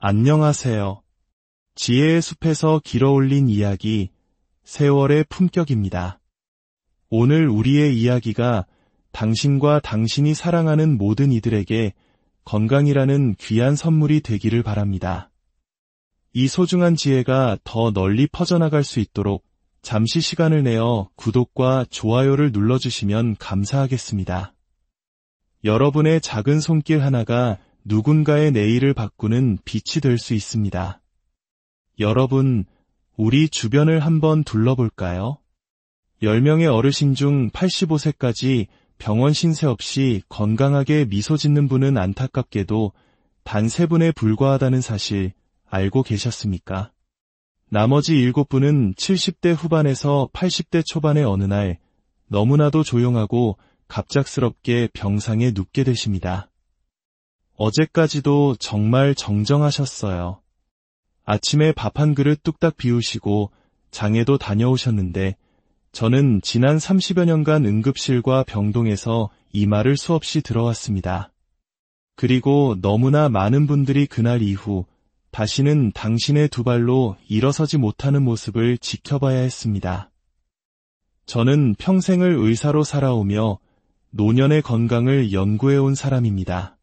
안녕하세요. 지혜의 숲에서 길어올린 이야기, 세월의 품격입니다. 오늘 우리의 이야기가 당신과 당신이 사랑하는 모든 이들에게 건강이라는 귀한 선물이 되기를 바랍니다. 이 소중한 지혜가 더 널리 퍼져나갈 수 있도록 잠시 시간을 내어 구독과 좋아요를 눌러주시면 감사하겠습니다. 여러분의 작은 손길 하나가 누군가의 내일을 바꾸는 빛이 될 수 있습니다. 여러분, 우리 주변을 한번 둘러볼까요? 10명의 어르신 중 85세까지 병원 신세 없이 건강하게 미소 짓는 분은 안타깝게도 단 3분에 불과하다는 사실 알고 계셨습니까? 나머지 7분은 70대 후반에서 80대 초반의 어느 날 너무나도 조용하고 갑작스럽게 병상에 눕게 되십니다. 어제까지도 정말 정정하셨어요. 아침에 밥 한 그릇 뚝딱 비우시고 장에도 다녀오셨는데 저는 지난 30여 년간 응급실과 병동에서 이 말을 수없이 들어왔습니다. 그리고 너무나 많은 분들이 그날 이후 다시는 당신의 두 발로 일어서지 못하는 모습을 지켜봐야 했습니다. 저는 평생을 의사로 살아오며 노년의 건강을 연구해온 사람입니다.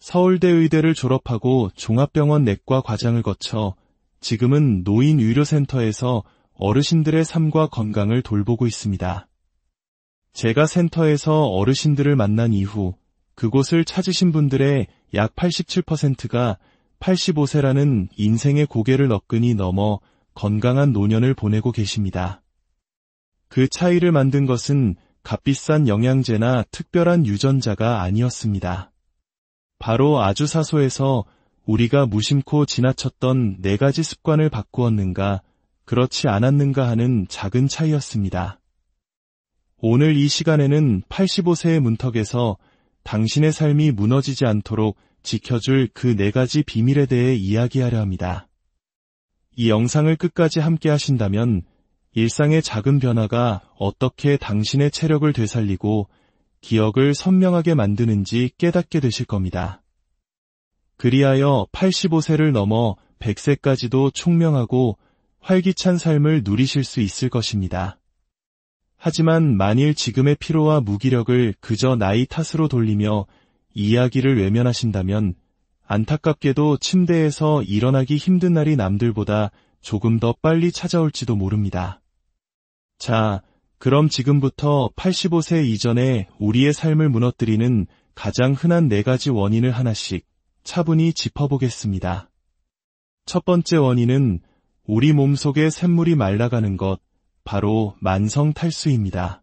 서울대 의대를 졸업하고 종합병원 내과 과장을 거쳐 지금은 노인의료센터에서 어르신들의 삶과 건강을 돌보고 있습니다. 제가 센터에서 어르신들을 만난 이후 그곳을 찾으신 분들의 약 87%가 85세라는 인생의 고개를 너끈히 넘어 건강한 노년을 보내고 계십니다. 그 차이를 만든 것은 값비싼 영양제나 특별한 유전자가 아니었습니다. 바로 아주 사소해서 우리가 무심코 지나쳤던 4가지 습관을 바꾸었는가, 그렇지 않았는가 하는 작은 차이였습니다. 오늘 이 시간에는 85세의 문턱에서 당신의 삶이 무너지지 않도록 지켜줄 그 4가지 비밀에 대해 이야기하려 합니다. 이 영상을 끝까지 함께 하신다면 일상의 작은 변화가 어떻게 당신의 체력을 되살리고 기억을 선명하게 만드는지 깨닫게 되실 겁니다. 그리하여 85세를 넘어 100세까지도 총명하고 활기찬 삶을 누리실 수 있을 것입니다. 하지만 만일 지금의 피로와 무기력을 그저 나이 탓으로 돌리며 이야기를 외면하신다면 안타깝게도 침대에서 일어나기 힘든 날이 남들보다 조금 더 빨리 찾아올지도 모릅니다. 자, 그럼 지금부터 85세 이전에 우리의 삶을 무너뜨리는 가장 흔한 4가지 원인을 하나씩 차분히 짚어보겠습니다. 첫 번째 원인은 우리 몸속의 샘물이 말라가는 것, 바로 만성 탈수입니다.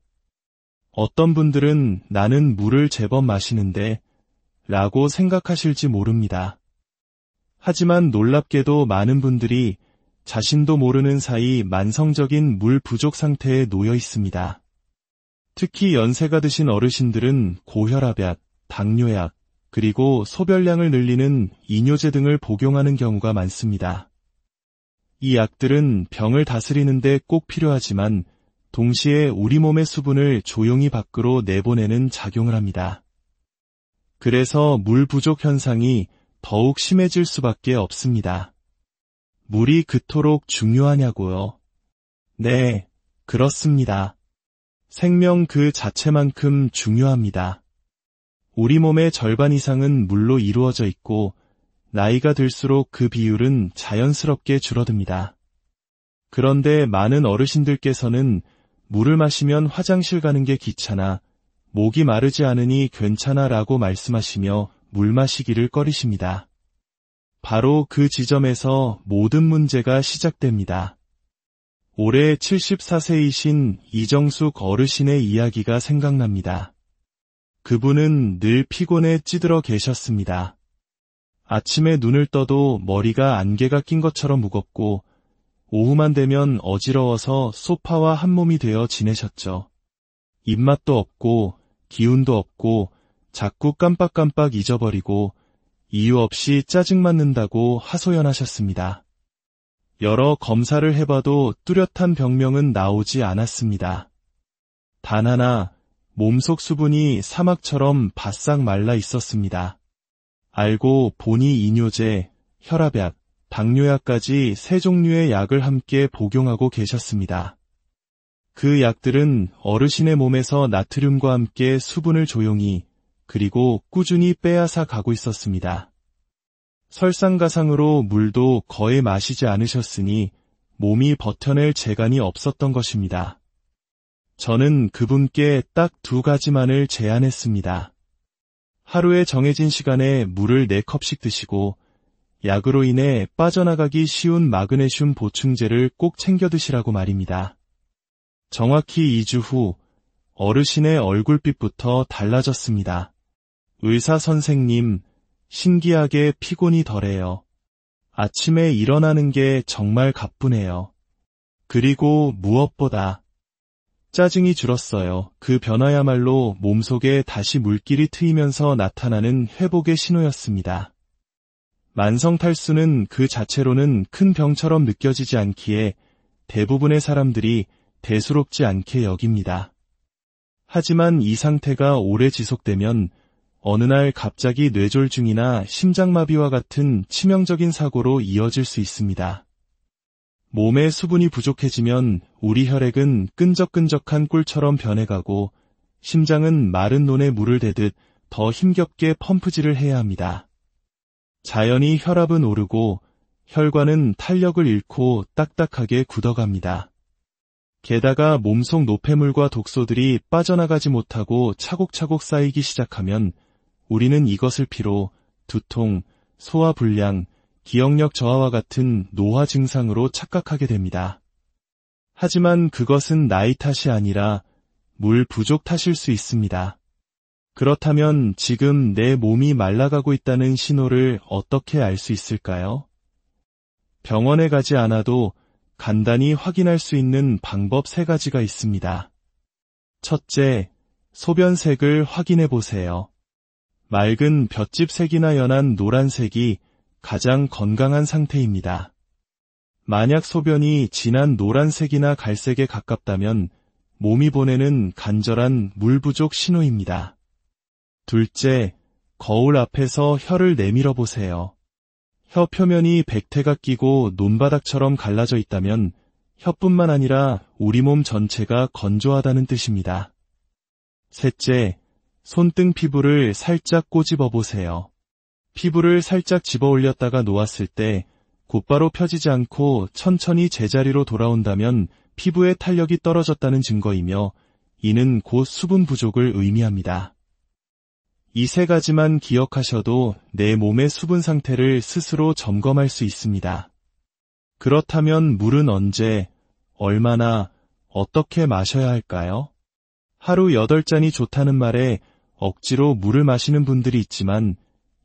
어떤 분들은 나는 물을 제법 마시는데 라고 생각하실지 모릅니다. 하지만 놀랍게도 많은 분들이 자신도 모르는 사이 만성적인 물 부족 상태에 놓여 있습니다. 특히 연세가 드신 어르신들은 고혈압약, 당뇨약, 그리고 소변량을 늘리는 이뇨제 등을 복용하는 경우가 많습니다. 이 약들은 병을 다스리는 데 꼭 필요하지만 동시에 우리 몸의 수분을 조용히 밖으로 내보내는 작용을 합니다. 그래서 물 부족 현상이 더욱 심해질 수밖에 없습니다. 물이 그토록 중요하냐고요? 네, 그렇습니다. 생명 그 자체만큼 중요합니다. 우리 몸의 절반 이상은 물로 이루어져 있고 나이가 들수록 그 비율은 자연스럽게 줄어듭니다. 그런데 많은 어르신들께서는 물을 마시면 화장실 가는 게 귀찮아, 목이 마르지 않으니 괜찮아 라고 말씀하시며 물 마시기를 꺼리십니다. 바로 그 지점에서 모든 문제가 시작됩니다. 올해 74세이신 이정숙 어르신의 이야기가 생각납니다. 그분은 늘 피곤에 찌들어 계셨습니다. 아침에 눈을 떠도 머리가 안개가 낀 것처럼 무겁고 오후만 되면 어지러워서 소파와 한몸이 되어 지내셨죠. 입맛도 없고 기운도 없고 자꾸 깜빡깜빡 잊어버리고 이유 없이 짜증맞는다고 하소연하셨습니다. 여러 검사를 해봐도 뚜렷한 병명은 나오지 않았습니다. 단 하나, 몸속 수분이 사막처럼 바싹 말라 있었습니다. 알고 보니 이뇨제, 혈압약, 당뇨약까지 3종류의 약을 함께 복용하고 계셨습니다. 그 약들은 어르신의 몸에서 나트륨과 함께 수분을 조용히 그리고 꾸준히 빼앗아 가고 있었습니다. 설상가상으로 물도 거의 마시지 않으셨으니 몸이 버텨낼 재간이 없었던 것입니다. 저는 그분께 딱 2가지만을 제안했습니다. 하루에 정해진 시간에 물을 4컵씩 드시고 약으로 인해 빠져나가기 쉬운 마그네슘 보충제를 꼭 챙겨 드시라고 말입니다. 정확히 2주 후 어르신의 얼굴빛부터 달라졌습니다. 의사 선생님, 신기하게 피곤이 덜해요. 아침에 일어나는 게 정말 가뿐해요. 그리고 무엇보다 짜증이 줄었어요. 그 변화야말로 몸속에 다시 물길이 트이면서 나타나는 회복의 신호였습니다. 만성탈수는 그 자체로는 큰 병처럼 느껴지지 않기에 대부분의 사람들이 대수롭지 않게 여깁니다. 하지만 이 상태가 오래 지속되면 어느 날 갑자기 뇌졸중이나 심장마비와 같은 치명적인 사고로 이어질 수 있습니다. 몸에 수분이 부족해지면 우리 혈액은 끈적끈적한 꿀처럼 변해가고 심장은 마른 논에 물을 대듯 더 힘겹게 펌프질을 해야 합니다. 자연히 혈압은 오르고 혈관은 탄력을 잃고 딱딱하게 굳어갑니다. 게다가 몸속 노폐물과 독소들이 빠져나가지 못하고 차곡차곡 쌓이기 시작하면 우리는 이것을 피로 두통, 소화불량, 기억력 저하와 같은 노화 증상으로 착각하게 됩니다. 하지만 그것은 나이 탓이 아니라 물 부족 탓일 수 있습니다. 그렇다면 지금 내 몸이 말라가고 있다는 신호를 어떻게 알 수 있을까요? 병원에 가지 않아도 간단히 확인할 수 있는 방법 3가지가 있습니다. 첫째, 소변색을 확인해 보세요. 맑은 볏짚색이나 연한 노란색이 가장 건강한 상태입니다. 만약 소변이 진한 노란색이나 갈색에 가깝다면 몸이 보내는 간절한 물 부족 신호입니다. 둘째, 거울 앞에서 혀를 내밀어 보세요. 혀 표면이 백태가 끼고 논바닥처럼 갈라져 있다면 혀뿐만 아니라 우리 몸 전체가 건조하다는 뜻입니다. 셋째, 손등 피부를 살짝 꼬집어 보세요. 피부를 살짝 집어 올렸다가 놓았을 때 곧바로 펴지지 않고 천천히 제자리로 돌아온다면 피부의 탄력이 떨어졌다는 증거이며 이는 곧 수분 부족을 의미합니다. 이 3가지만 기억하셔도 내 몸의 수분 상태를 스스로 점검할 수 있습니다. 그렇다면 물은 언제, 얼마나, 어떻게 마셔야 할까요? 하루 8잔이 좋다는 말에 억지로 물을 마시는 분들이 있지만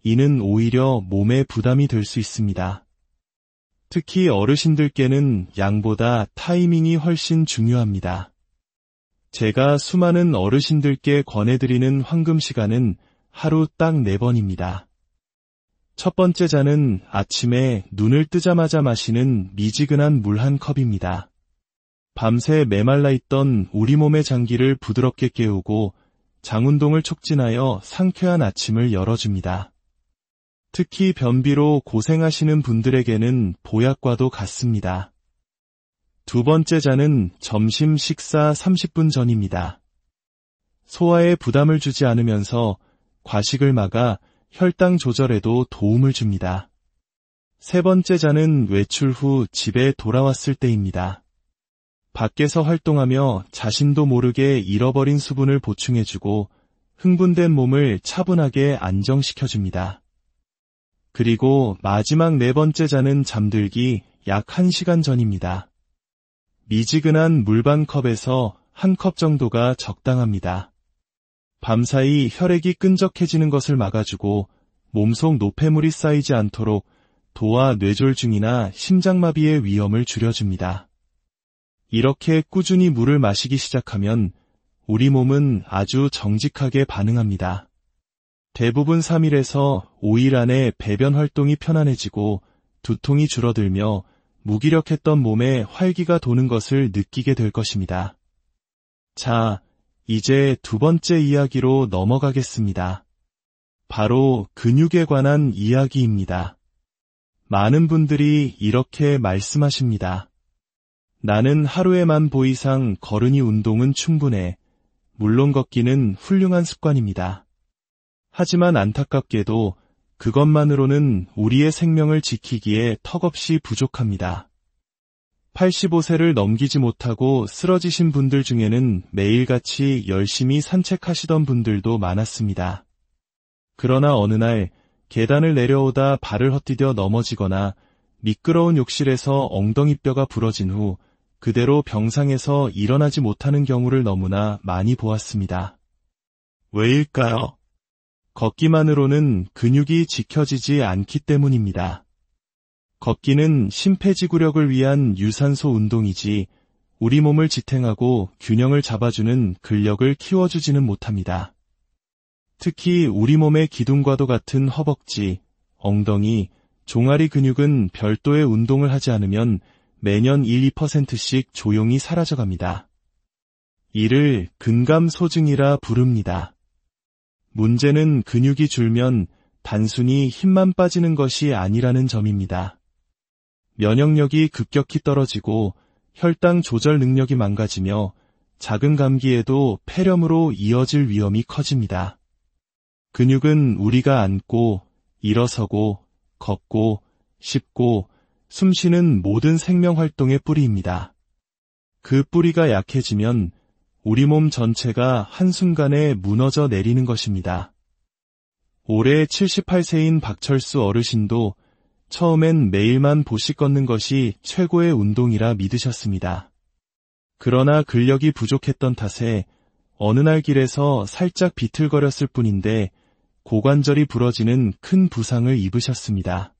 이는 오히려 몸에 부담이 될 수 있습니다. 특히 어르신들께는 양보다 타이밍이 훨씬 중요합니다. 제가 수많은 어르신들께 권해드리는 황금 시간은 하루 딱 4번입니다. 첫 번째 잔은 아침에 눈을 뜨자마자 마시는 미지근한 물 1컵입니다. 밤새 메말라 있던 우리 몸의 장기를 부드럽게 깨우고 장운동을 촉진하여 상쾌한 아침을 열어줍니다. 특히 변비로 고생하시는 분들에게는 보약과도 같습니다. 두 번째 잔은 점심 식사 30분 전입니다. 소화에 부담을 주지 않으면서 과식을 막아 혈당 조절에도 도움을 줍니다. 세 번째 잔은 외출 후 집에 돌아왔을 때입니다. 밖에서 활동하며 자신도 모르게 잃어버린 수분을 보충해주고 흥분된 몸을 차분하게 안정시켜줍니다. 그리고 마지막 4번째 잔은 잠들기 약 1시간 전입니다. 미지근한 물 반 컵에서 1컵 정도가 적당합니다. 밤사이 혈액이 끈적해지는 것을 막아주고 몸속 노폐물이 쌓이지 않도록 도와 뇌졸중이나 심장마비의 위험을 줄여줍니다. 이렇게 꾸준히 물을 마시기 시작하면 우리 몸은 아주 정직하게 반응합니다. 대부분 3일에서 5일 안에 배변 활동이 편안해지고 두통이 줄어들며 무기력했던 몸에 활기가 도는 것을 느끼게 될 것입니다. 자, 이제 2번째 이야기로 넘어가겠습니다. 바로 근육에 관한 이야기입니다. 많은 분들이 이렇게 말씀하십니다. 나는 하루에 10,000보 이상 걸으니 운동은 충분해. 물론 걷기는 훌륭한 습관입니다. 하지만 안타깝게도 그것만으로는 우리의 생명을 지키기에 턱없이 부족합니다. 85세를 넘기지 못하고 쓰러지신 분들 중에는 매일같이 열심히 산책하시던 분들도 많았습니다. 그러나 어느 날 계단을 내려오다 발을 헛디뎌 넘어지거나 미끄러운 욕실에서 엉덩이뼈가 부러진 후 그대로 병상에서 일어나지 못하는 경우를 너무나 많이 보았습니다. 왜일까요? 걷기만으로는 근육이 지켜지지 않기 때문입니다. 걷기는 심폐지구력을 위한 유산소 운동이지 우리 몸을 지탱하고 균형을 잡아주는 근력을 키워주지는 못합니다. 특히 우리 몸의 기둥과도 같은 허벅지, 엉덩이, 종아리 근육은 별도의 운동을 하지 않으면 매년 1~2%씩 조용히 사라져갑니다. 이를 근감소증이라 부릅니다. 문제는 근육이 줄면 단순히 힘만 빠지는 것이 아니라는 점입니다. 면역력이 급격히 떨어지고 혈당 조절 능력이 망가지며 작은 감기에도 폐렴으로 이어질 위험이 커집니다. 근육은 우리가 앉고, 일어서고, 걷고, 씹고, 숨쉬는 모든 생명활동의 뿌리입니다. 그 뿌리가 약해지면 우리 몸 전체가 한순간에 무너져 내리는 것입니다. 올해 78세인 박철수 어르신도 처음엔 매일만 보씩 걷는 것이 최고의 운동이라 믿으셨습니다. 그러나 근력이 부족했던 탓에 어느 날 길에서 살짝 비틀거렸을 뿐인데 고관절이 부러지는 큰 부상을 입으셨습니다.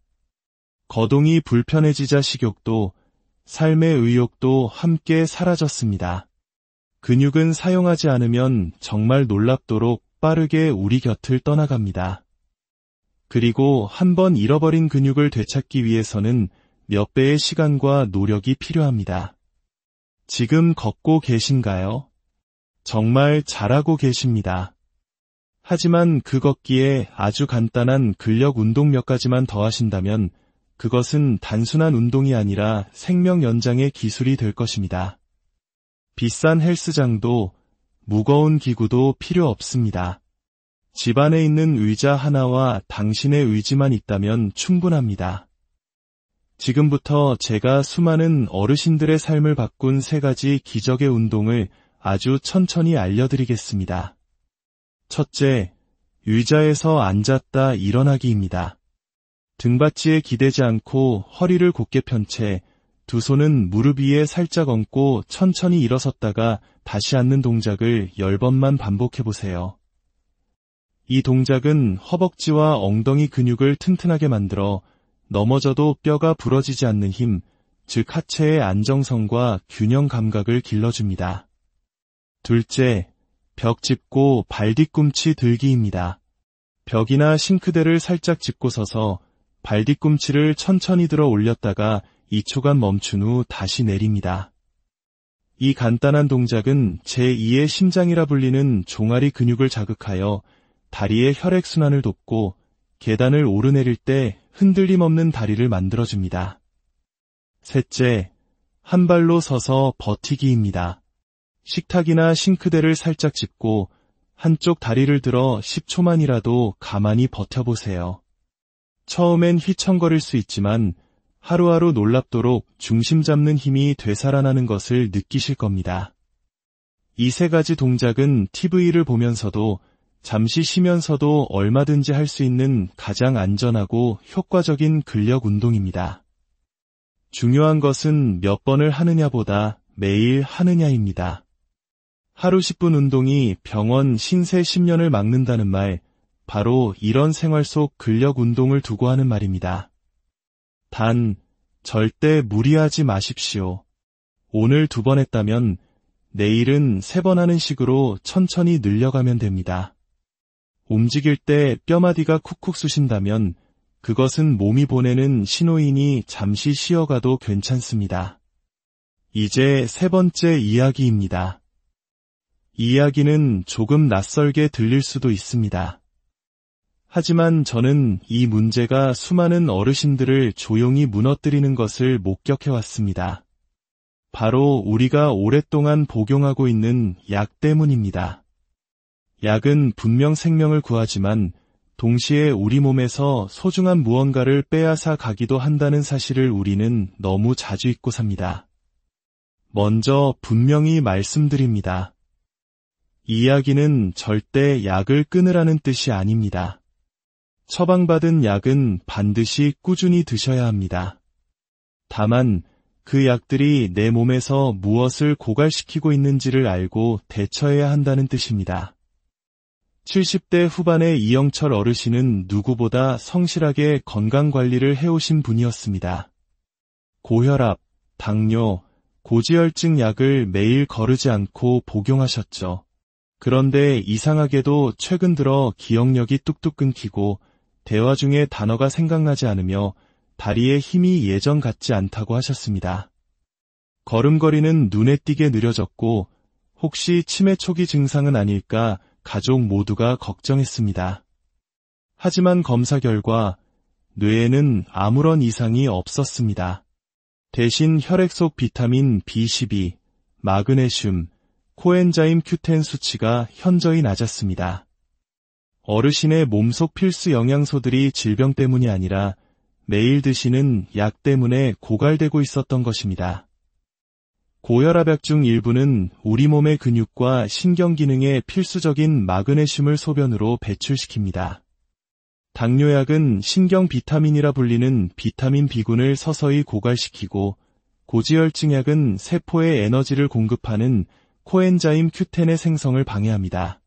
거동이 불편해지자 식욕도, 삶의 의욕도 함께 사라졌습니다. 근육은 사용하지 않으면 정말 놀랍도록 빠르게 우리 곁을 떠나갑니다. 그리고 한번 잃어버린 근육을 되찾기 위해서는 몇 배의 시간과 노력이 필요합니다. 지금 걷고 계신가요? 정말 잘하고 계십니다. 하지만 그 걷기에 아주 간단한 근력 운동 몇 가지만 더하신다면 그것은 단순한 운동이 아니라 생명 연장의 기술이 될 것입니다. 비싼 헬스장도 무거운 기구도 필요 없습니다. 집 안에 있는 의자 하나와 당신의 의지만 있다면 충분합니다. 지금부터 제가 수많은 어르신들의 삶을 바꾼 3가지 기적의 운동을 아주 천천히 알려드리겠습니다. 첫째, 의자에서 앉았다 일어나기입니다. 등받이에 기대지 않고 허리를 곧게 편 채 두 손은 무릎 위에 살짝 얹고 천천히 일어섰다가 다시 앉는 동작을 10번만 반복해보세요. 이 동작은 허벅지와 엉덩이 근육을 튼튼하게 만들어 넘어져도 뼈가 부러지지 않는 힘, 즉 하체의 안정성과 균형 감각을 길러줍니다. 둘째, 벽 짚고 발 뒤꿈치 들기입니다. 벽이나 싱크대를 살짝 짚고 서서 발 뒤꿈치를 천천히 들어 올렸다가 2초간 멈춘 후 다시 내립니다. 이 간단한 동작은 제2의 심장이라 불리는 종아리 근육을 자극하여 다리의 혈액순환을 돕고 계단을 오르내릴 때 흔들림 없는 다리를 만들어줍니다. 셋째, 한 발로 서서 버티기입니다. 식탁이나 싱크대를 살짝 짚고 한쪽 다리를 들어 10초만이라도 가만히 버텨보세요. 처음엔 휘청거릴 수 있지만 하루하루 놀랍도록 중심 잡는 힘이 되살아나는 것을 느끼실 겁니다. 이 3가지 동작은 TV를 보면서도 잠시 쉬면서도 얼마든지 할 수 있는 가장 안전하고 효과적인 근력 운동입니다. 중요한 것은 몇 번을 하느냐보다 매일 하느냐입니다. 하루 10분 운동이 병원 신세 10년을 막는다는 말, 바로 이런 생활 속 근력 운동을 두고 하는 말입니다. 단, 절대 무리하지 마십시오. 오늘 2번 했다면 내일은 3번 하는 식으로 천천히 늘려가면 됩니다. 움직일 때 뼈마디가 쿡쿡 쑤신다면 그것은 몸이 보내는 신호이니 잠시 쉬어가도 괜찮습니다. 이제 3번째 이야기입니다. 이 이야기는 조금 낯설게 들릴 수도 있습니다. 하지만 저는 이 문제가 수많은 어르신들을 조용히 무너뜨리는 것을 목격해왔습니다. 바로 우리가 오랫동안 복용하고 있는 약 때문입니다. 약은 분명 생명을 구하지만 동시에 우리 몸에서 소중한 무언가를 빼앗아 가기도 한다는 사실을 우리는 너무 자주 잊고 삽니다. 먼저 분명히 말씀드립니다. 이 이야기는 절대 약을 끊으라는 뜻이 아닙니다. 처방받은 약은 반드시 꾸준히 드셔야 합니다. 다만 그 약들이 내 몸에서 무엇을 고갈시키고 있는지를 알고 대처해야 한다는 뜻입니다. 70대 후반의 이영철 어르신은 누구보다 성실하게 건강관리를 해오신 분이었습니다. 고혈압, 당뇨, 고지혈증 약을 매일 거르지 않고 복용하셨죠. 그런데 이상하게도 최근 들어 기억력이 뚝뚝 끊기고 대화 중에 단어가 생각나지 않으며 다리에 힘이 예전 같지 않다고 하셨습니다. 걸음걸이는 눈에 띄게 느려졌고 혹시 치매 초기 증상은 아닐까 가족 모두가 걱정했습니다. 하지만 검사 결과 뇌에는 아무런 이상이 없었습니다. 대신 혈액 속 비타민 B12, 마그네슘, 코엔자임 Q10 수치가 현저히 낮았습니다. 어르신의 몸속 필수 영양소들이 질병 때문이 아니라 매일 드시는 약 때문에 고갈되고 있었던 것입니다. 고혈압약 중 일부는 우리 몸의 근육과 신경 기능에 필수적인 마그네슘을 소변으로 배출시킵니다. 당뇨약은 신경 비타민이라 불리는 비타민 B군을 서서히 고갈시키고 고지혈증약은 세포에 에너지를 공급하는 코엔자임 Q10의 생성을 방해합니다.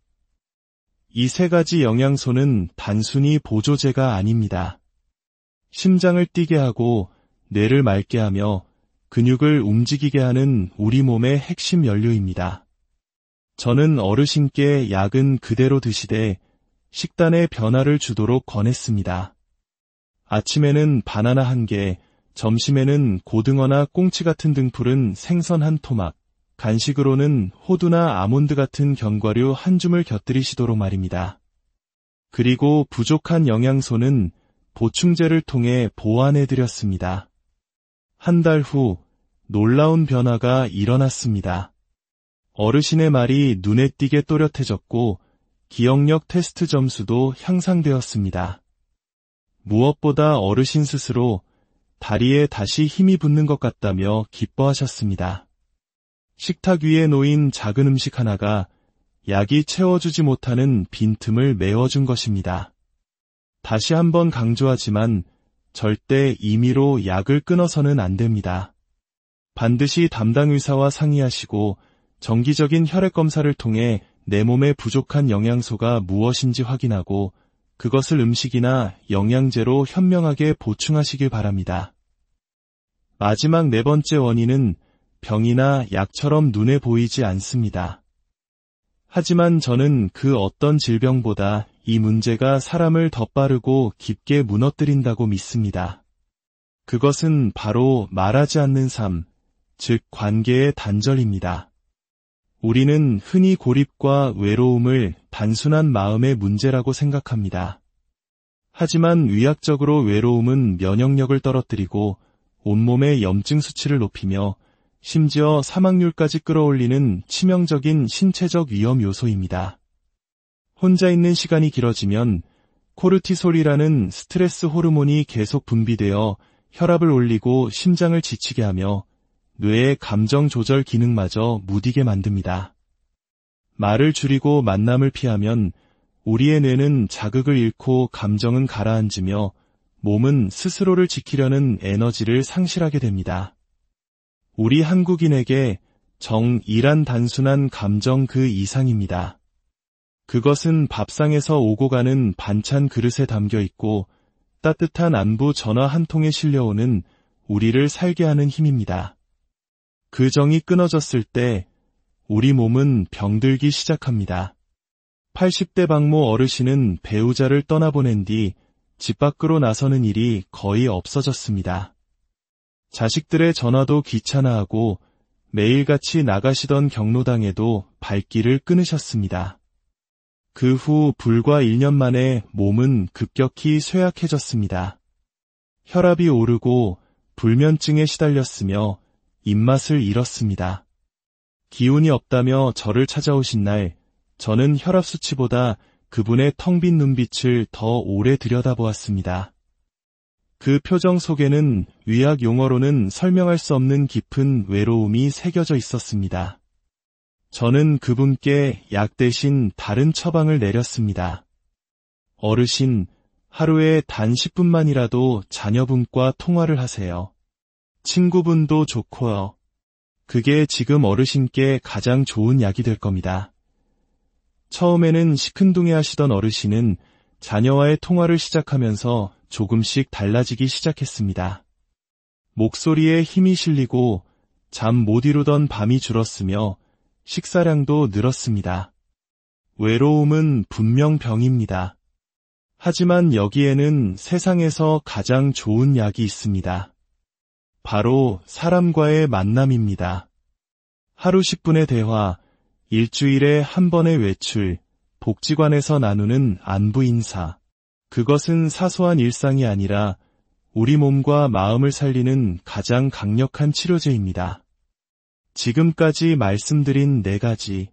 이 세 가지 영양소는 단순히 보조제가 아닙니다. 심장을 뛰게 하고 뇌를 맑게 하며 근육을 움직이게 하는 우리 몸의 핵심 연료입니다. 저는 어르신께 약은 그대로 드시되 식단에 변화를 주도록 권했습니다. 아침에는 바나나 1개, 점심에는 고등어나 꽁치 같은 등푸른 생선 한 토막, 간식으로는 호두나 아몬드 같은 견과류 한 줌을 곁들이시도록 말입니다. 그리고 부족한 영양소는 보충제를 통해 보완해드렸습니다. 한 달 후 놀라운 변화가 일어났습니다. 어르신의 말이 눈에 띄게 또렷해졌고 기억력 테스트 점수도 향상되었습니다. 무엇보다 어르신 스스로 다리에 다시 힘이 붙는 것 같다며 기뻐하셨습니다. 식탁 위에 놓인 작은 음식 하나가 약이 채워주지 못하는 빈틈을 메워준 것입니다. 다시 한번 강조하지만 절대 임의로 약을 끊어서는 안 됩니다. 반드시 담당 의사와 상의하시고 정기적인 혈액 검사를 통해 내 몸에 부족한 영양소가 무엇인지 확인하고 그것을 음식이나 영양제로 현명하게 보충하시길 바랍니다. 마지막 네 번째 원인은 병이나 약처럼 눈에 보이지 않습니다. 하지만 저는 그 어떤 질병보다 이 문제가 사람을 더 빠르고 깊게 무너뜨린다고 믿습니다. 그것은 바로 말하지 않는 삶, 즉 관계의 단절입니다. 우리는 흔히 고립과 외로움을 단순한 마음의 문제라고 생각합니다. 하지만 의학적으로 외로움은 면역력을 떨어뜨리고 온몸의 염증 수치를 높이며 심지어 사망률까지 끌어올리는 치명적인 신체적 위험 요소입니다. 혼자 있는 시간이 길어지면 코르티솔이라는 스트레스 호르몬이 계속 분비되어 혈압을 올리고 심장을 지치게 하며 뇌의 감정 조절 기능마저 무디게 만듭니다. 말을 줄이고 만남을 피하면 우리의 뇌는 자극을 잃고 감정은 가라앉으며 몸은 스스로를 지키려는 에너지를 상실하게 됩니다. 우리 한국인에게 정이란 단순한 감정 그 이상입니다. 그것은 밥상에서 오고 가는 반찬 그릇에 담겨 있고 따뜻한 안부 전화 한 통에 실려오는 우리를 살게 하는 힘입니다. 그 정이 끊어졌을 때 우리 몸은 병들기 시작합니다. 80대 박모 어르신은 배우자를 떠나보낸 뒤 집 밖으로 나서는 일이 거의 없어졌습니다. 자식들의 전화도 귀찮아하고 매일같이 나가시던 경로당에도 발길을 끊으셨습니다. 그 후 불과 1년 만에 몸은 급격히 쇠약해졌습니다. 혈압이 오르고 불면증에 시달렸으며 입맛을 잃었습니다. 기운이 없다며 저를 찾아오신 날, 저는 혈압 수치보다 그분의 텅 빈 눈빛을 더 오래 들여다보았습니다. 그 표정 속에는 의학 용어로는 설명할 수 없는 깊은 외로움이 새겨져 있었습니다. 저는 그분께 약 대신 다른 처방을 내렸습니다. 어르신, 하루에 단 10분만이라도 자녀분과 통화를 하세요. 친구분도 좋고요. 그게 지금 어르신께 가장 좋은 약이 될 겁니다. 처음에는 시큰둥해하시던 어르신은 자녀와의 통화를 시작하면서 조금씩 달라지기 시작했습니다. 목소리에 힘이 실리고 잠 못 이루던 밤이 줄었으며 식사량도 늘었습니다. 외로움은 분명 병입니다. 하지만 여기에는 세상에서 가장 좋은 약이 있습니다. 바로 사람과의 만남입니다. 하루 10분의 대화, 일주일에 한 번의 외출, 복지관에서 나누는 안부 인사. 그것은 사소한 일상이 아니라 우리 몸과 마음을 살리는 가장 강력한 치료제입니다. 지금까지 말씀드린 4가지.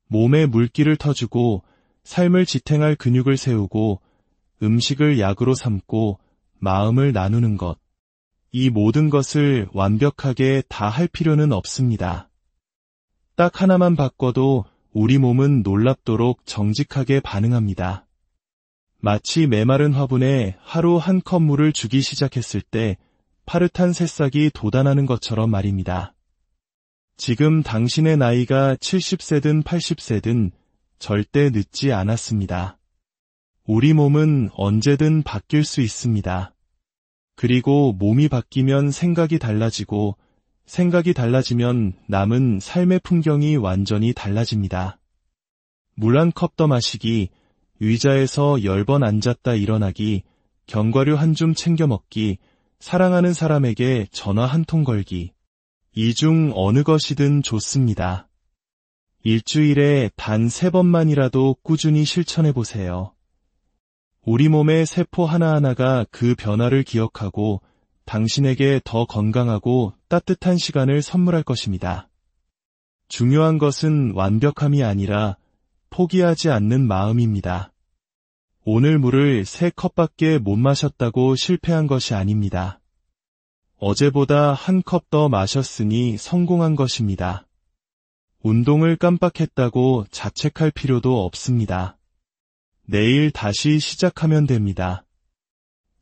몸에 물기를 터주고 삶을 지탱할 근육을 세우고 음식을 약으로 삼고 마음을 나누는 것. 이 모든 것을 완벽하게 다 할 필요는 없습니다. 딱 하나만 바꿔도 우리 몸은 놀랍도록 정직하게 반응합니다. 마치 메마른 화분에 하루 한 컵 물을 주기 시작했을 때 파릇한 새싹이 돋아나는 것처럼 말입니다. 지금 당신의 나이가 70세든 80세든 절대 늦지 않았습니다. 우리 몸은 언제든 바뀔 수 있습니다. 그리고 몸이 바뀌면 생각이 달라지고 생각이 달라지면 남은 삶의 풍경이 완전히 달라집니다. 물 한 컵 더 마시기, 의자에서 10번 앉았다 일어나기, 견과류 한 줌 챙겨 먹기, 사랑하는 사람에게 전화 한 통 걸기. 이 중 어느 것이든 좋습니다. 일주일에 단 3번만이라도 꾸준히 실천해 보세요. 우리 몸의 세포 하나하나가 그 변화를 기억하고 당신에게 더 건강하고 따뜻한 시간을 선물할 것입니다. 중요한 것은 완벽함이 아니라 포기하지 않는 마음입니다. 오늘 물을 3컵밖에 못 마셨다고 실패한 것이 아닙니다. 어제보다 한 컵 더 마셨으니 성공한 것입니다. 운동을 깜빡했다고 자책할 필요도 없습니다. 내일 다시 시작하면 됩니다.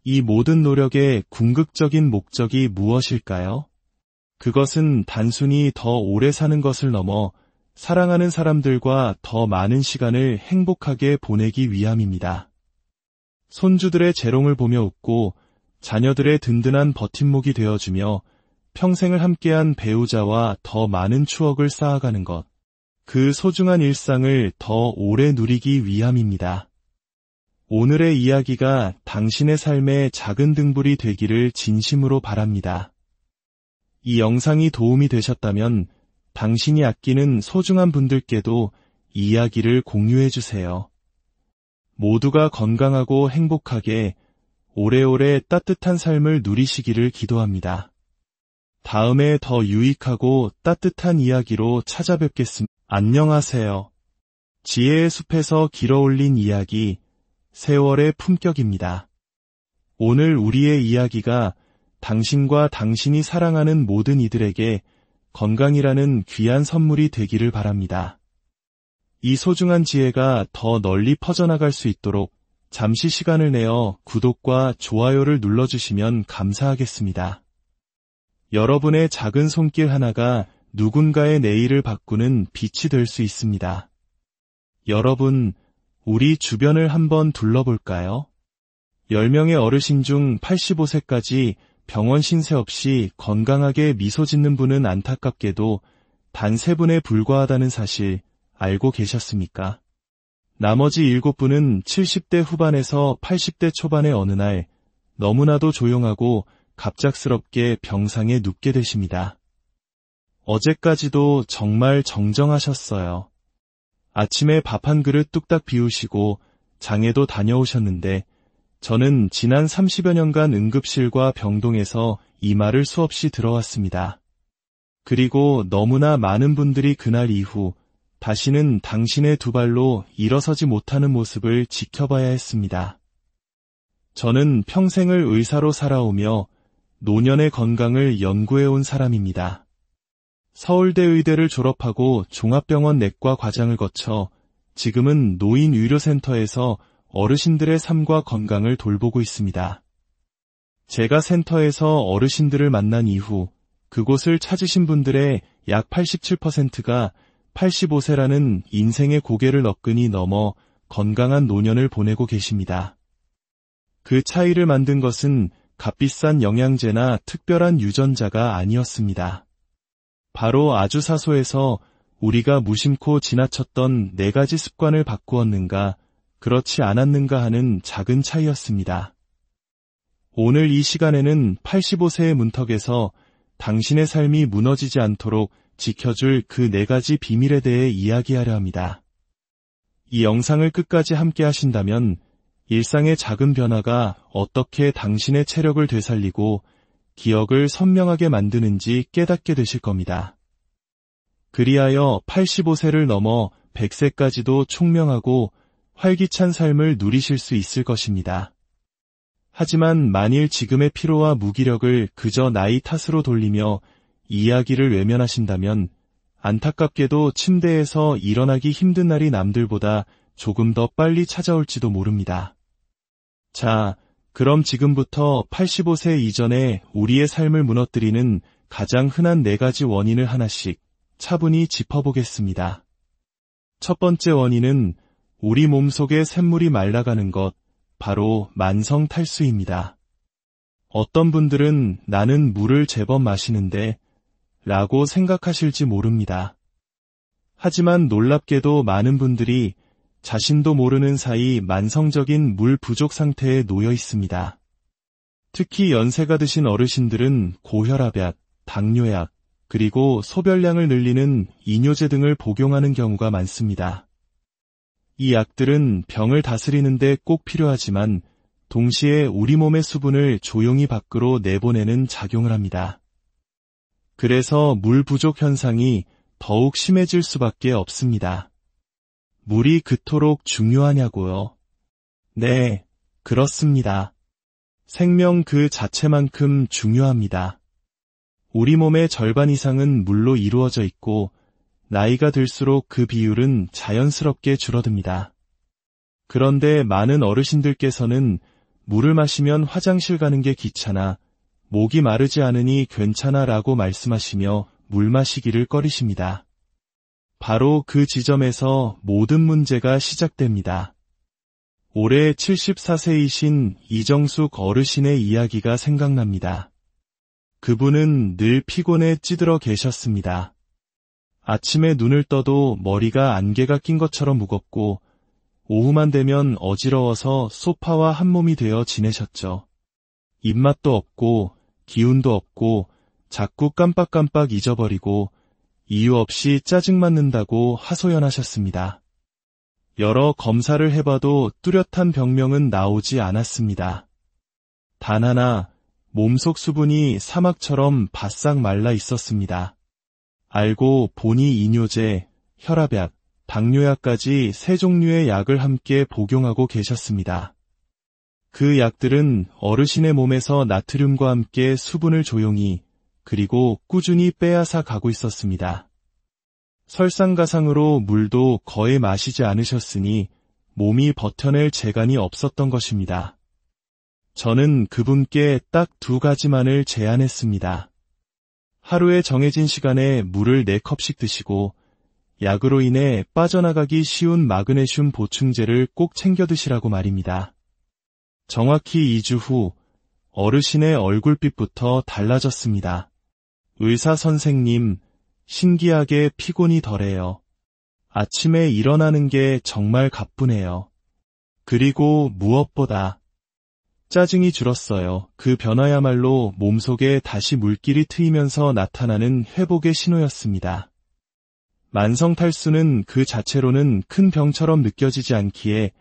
이 모든 노력의 궁극적인 목적이 무엇일까요? 그것은 단순히 더 오래 사는 것을 넘어 사랑하는 사람들과 더 많은 시간을 행복하게 보내기 위함입니다. 손주들의 재롱을 보며 웃고 자녀들의 든든한 버팀목이 되어주며 평생을 함께한 배우자와 더 많은 추억을 쌓아가는 것. 그 소중한 일상을 더 오래 누리기 위함입니다. 오늘의 이야기가 당신의 삶의 작은 등불이 되기를 진심으로 바랍니다. 이 영상이 도움이 되셨다면 당신이 아끼는 소중한 분들께도 이 이야기를 공유해 주세요. 모두가 건강하고 행복하게 오래오래 따뜻한 삶을 누리시기를 기도합니다. 다음에 더 유익하고 따뜻한 이야기로 찾아뵙겠습니다. 안녕하세요. 지혜의 숲에서 길어올린 이야기, 세월의 품격입니다. 오늘 우리의 이야기가 당신과 당신이 사랑하는 모든 이들에게 건강이라는 귀한 선물이 되기를 바랍니다. 이 소중한 지혜가 더 널리 퍼져나갈 수 있도록 잠시 시간을 내어 구독과 좋아요를 눌러주시면 감사하겠습니다. 여러분의 작은 손길 하나가 누군가의 내일을 바꾸는 빛이 될 수 있습니다. 여러분, 우리 주변을 한번 둘러볼까요? 10명의 어르신 중 85세까지 병원 신세 없이 건강하게 미소 짓는 분은 안타깝게도 단 3분에 불과하다는 사실 알고 계셨습니까? 나머지 7분은 70대 후반에서 80대 초반의 어느 날 너무나도 조용하고 갑작스럽게 병상에 눕게 되십니다. 어제까지도 정말 정정하셨어요. 아침에 밥 한 그릇 뚝딱 비우시고 장에도 다녀오셨는데 저는 지난 30여 년간 응급실과 병동에서 이마를 수없이 들어왔습니다. 그리고 너무나 많은 분들이 그날 이후 다시는 당신의 두 발로 일어서지 못하는 모습을 지켜봐야 했습니다. 저는 평생을 의사로 살아오며 노년의 건강을 연구해온 사람입니다. 서울대 의대를 졸업하고 종합병원 내과 과장을 거쳐 지금은 노인의료센터에서 어르신들의 삶과 건강을 돌보고 있습니다. 제가 센터에서 어르신들을 만난 이후 그곳을 찾으신 분들의 약 87%가 85세라는 인생의 고개를 너끈히 넘어 건강한 노년을 보내고 계십니다. 그 차이를 만든 것은 값비싼 영양제나 특별한 유전자가 아니었습니다. 바로 아주 사소해서 우리가 무심코 지나쳤던 4가지 습관을 바꾸었는가, 그렇지 않았는가 하는 작은 차이였습니다. 오늘 이 시간에는 85세의 문턱에서 당신의 삶이 무너지지 않도록 지켜줄 그 4가지 비밀에 대해 이야기하려 합니다. 이 영상을 끝까지 함께 하신다면 일상의 작은 변화가 어떻게 당신의 체력을 되살리고 기억을 선명하게 만드는지 깨닫게 되실 겁니다. 그리하여 85세를 넘어 100세까지도 총명하고 활기찬 삶을 누리실 수 있을 것입니다. 하지만 만일 지금의 피로와 무기력을 그저 나이 탓으로 돌리며 이야기를 외면하신다면 안타깝게도 침대에서 일어나기 힘든 날이 남들보다 조금 더 빨리 찾아올지도 모릅니다. 자, 그럼 지금부터 85세 이전에 우리의 삶을 무너뜨리는 가장 흔한 4가지 원인을 하나씩 차분히 짚어보겠습니다. 첫 번째 원인은 우리 몸속의 샘물이 말라가는 것, 바로 만성 탈수입니다. 어떤 분들은 나는 물을 제법 마시는데 라고 생각하실지 모릅니다. 하지만 놀랍게도 많은 분들이 자신도 모르는 사이 만성적인 물 부족 상태에 놓여 있습니다. 특히 연세가 드신 어르신들은 고혈압약, 당뇨약, 그리고 소변량을 늘리는 이뇨제 등을 복용하는 경우가 많습니다. 이 약들은 병을 다스리는 데 꼭 필요하지만 동시에 우리 몸의 수분을 조용히 밖으로 내보내는 작용을 합니다. 그래서 물 부족 현상이 더욱 심해질 수밖에 없습니다. 물이 그토록 중요하냐고요? 네, 그렇습니다. 생명 그 자체만큼 중요합니다. 우리 몸의 절반 이상은 물로 이루어져 있고 나이가 들수록 그 비율은 자연스럽게 줄어듭니다. 그런데 많은 어르신들께서는 물을 마시면 화장실 가는 게 귀찮아, 목이 마르지 않으니 괜찮아 라고 말씀하시며 물 마시기를 꺼리십니다. 바로 그 지점에서 모든 문제가 시작됩니다. 올해 74세이신 이정숙 어르신의 이야기가 생각납니다. 그분은 늘 피곤에 찌들어 계셨습니다. 아침에 눈을 떠도 머리가 안개가 낀 것처럼 무겁고 오후만 되면 어지러워서 소파와 한몸이 되어 지내셨죠. 입맛도 없고 기운도 없고 자꾸 깜빡깜빡 잊어버리고 이유 없이 짜증맞는다고 하소연하셨습니다. 여러 검사를 해봐도 뚜렷한 병명은 나오지 않았습니다. 단 하나, 몸속 수분이 사막처럼 바싹 말라 있었습니다. 알고 보니 이뇨제, 혈압약, 당뇨약까지 3종류의 약을 함께 복용하고 계셨습니다. 그 약들은 어르신의 몸에서 나트륨과 함께 수분을 조용히 그리고 꾸준히 빼앗아 가고 있었습니다. 설상가상으로 물도 거의 마시지 않으셨으니 몸이 버텨낼 재간이 없었던 것입니다. 저는 그분께 딱 2가지만을 제안했습니다. 하루에 정해진 시간에 물을 4컵씩 드시고 약으로 인해 빠져나가기 쉬운 마그네슘 보충제를 꼭 챙겨 드시라고 말입니다. 정확히 2주 후 어르신의 얼굴빛부터 달라졌습니다. 의사 선생님, 신기하게 피곤이 덜해요. 아침에 일어나는 게 정말 가뿐해요. 그리고 무엇보다 짜증이 줄었어요. 그 변화야말로 몸속에 다시 물길이 트이면서 나타나는 회복의 신호였습니다. 만성탈수는 그 자체로는 큰 병처럼 느껴지지 않기에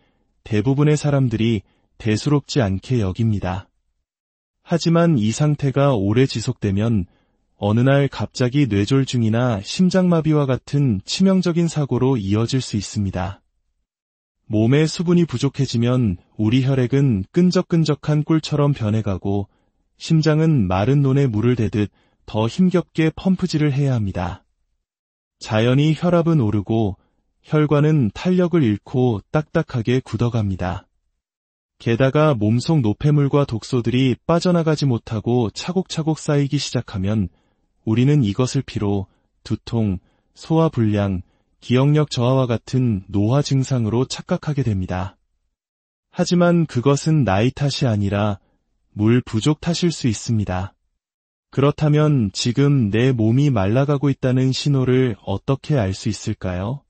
대부분의 사람들이 대수롭지 않게 여깁니다. 하지만 이 상태가 오래 지속되면 어느 날 갑자기 뇌졸중이나 심장마비와 같은 치명적인 사고로 이어질 수 있습니다. 몸에 수분이 부족해지면 우리 혈액은 끈적끈적한 꿀처럼 변해가고 심장은 마른 논에 물을 대듯 더 힘겹게 펌프질을 해야 합니다. 자연히 혈압은 오르고 혈관은 탄력을 잃고 딱딱하게 굳어갑니다. 게다가 몸속 노폐물과 독소들이 빠져나가지 못하고 차곡차곡 쌓이기 시작하면 우리는 이것을 피로 두통, 소화불량, 기억력 저하와 같은 노화 증상으로 착각하게 됩니다. 하지만 그것은 나이 탓이 아니라 물 부족 탓일 수 있습니다. 그렇다면 지금 내 몸이 말라가고 있다는 신호를 어떻게 알 수 있을까요?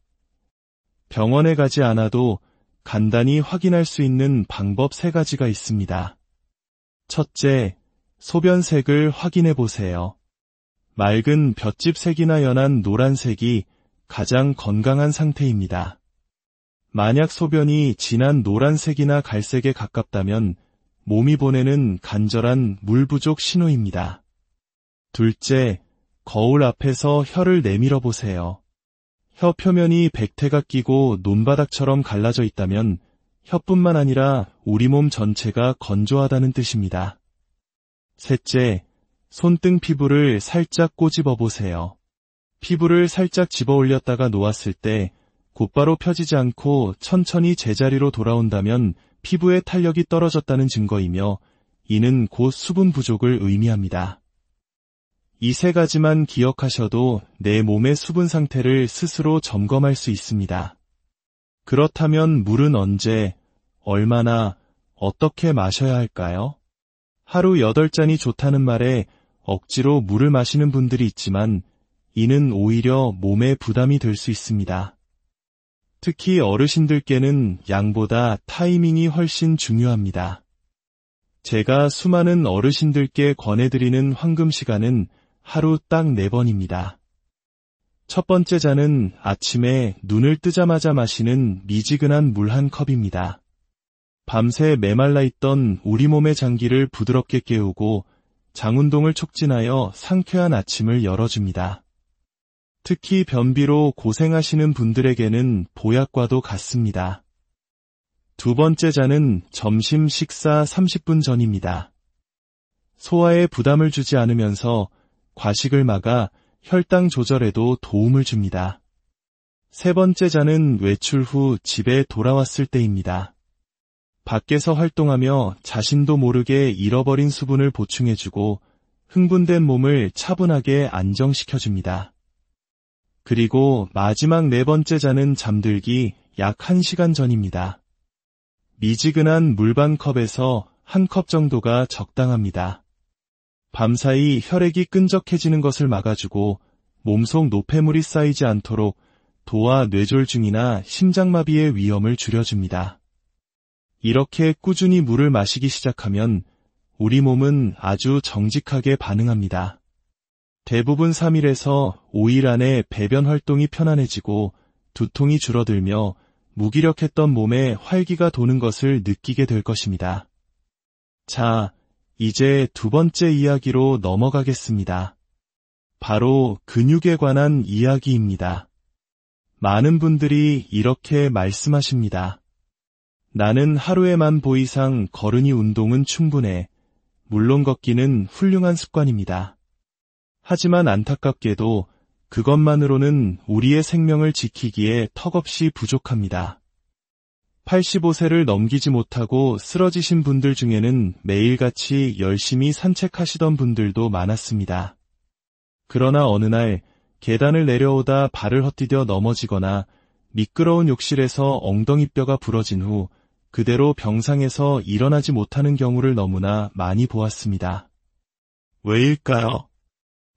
병원에 가지 않아도 간단히 확인할 수 있는 방법 3가지가 있습니다. 첫째, 소변색을 확인해 보세요. 맑은 볏짚색이나 연한 노란색이 가장 건강한 상태입니다. 만약 소변이 진한 노란색이나 갈색에 가깝다면 몸이 보내는 간절한 물 부족 신호입니다. 둘째, 거울 앞에서 혀를 내밀어 보세요. 혀 표면이 백태가 끼고 논바닥처럼 갈라져 있다면 혀뿐만 아니라 우리 몸 전체가 건조하다는 뜻입니다. 셋째, 손등 피부를 살짝 꼬집어 보세요. 피부를 살짝 집어 올렸다가 놓았을 때 곧바로 펴지지 않고 천천히 제자리로 돌아온다면 피부의 탄력이 떨어졌다는 증거이며 이는 곧 수분 부족을 의미합니다. 이 3가지만 기억하셔도 내 몸의 수분 상태를 스스로 점검할 수 있습니다. 그렇다면 물은 언제, 얼마나, 어떻게 마셔야 할까요? 하루 8잔이 좋다는 말에 억지로 물을 마시는 분들이 있지만 이는 오히려 몸에 부담이 될 수 있습니다. 특히 어르신들께는 양보다 타이밍이 훨씬 중요합니다. 제가 수많은 어르신들께 권해드리는 황금 시간은 하루 딱 4번입니다. 첫 번째 잔은 아침에 눈을 뜨자마자 마시는 미지근한 물 한 컵입니다. 밤새 메말라 있던 우리 몸의 장기를 부드럽게 깨우고 장운동을 촉진하여 상쾌한 아침을 열어줍니다. 특히 변비로 고생하시는 분들에게는 보약과도 같습니다. 두 번째 잔은 점심 식사 30분 전입니다. 소화에 부담을 주지 않으면서 과식을 막아 혈당 조절에도 도움을 줍니다. 세 번째 잔은 외출 후 집에 돌아왔을 때입니다. 밖에서 활동하며 자신도 모르게 잃어버린 수분을 보충해주고 흥분된 몸을 차분하게 안정시켜줍니다. 그리고 마지막 4번째 잔은 잠들기 약 1시간 전입니다. 미지근한 물 반 컵에서 1컵 정도가 적당합니다. 밤사이 혈액이 끈적해지는 것을 막아주고 몸속 노폐물이 쌓이지 않도록 도와 뇌졸중이나 심장마비의 위험을 줄여줍니다. 이렇게 꾸준히 물을 마시기 시작하면 우리 몸은 아주 정직하게 반응합니다. 대부분 3일에서 5일 안에 배변 활동이 편안해지고 두통이 줄어들며 무기력했던 몸에 활기가 도는 것을 느끼게 될 것입니다. 자, 이제 2번째 이야기로 넘어가겠습니다. 바로 근육에 관한 이야기입니다. 많은 분들이 이렇게 말씀하십니다. 나는 하루에 10,000보 이상 걸으니 운동은 충분해. 물론 걷기는 훌륭한 습관입니다. 하지만 안타깝게도 그것만으로는 우리의 생명을 지키기에 턱없이 부족합니다. 85세를 넘기지 못하고 쓰러지신 분들 중에는 매일같이 열심히 산책하시던 분들도 많았습니다. 그러나 어느 날 계단을 내려오다 발을 헛디뎌 넘어지거나 미끄러운 욕실에서 엉덩이뼈가 부러진 후 그대로 병상에서 일어나지 못하는 경우를 너무나 많이 보았습니다. 왜일까요?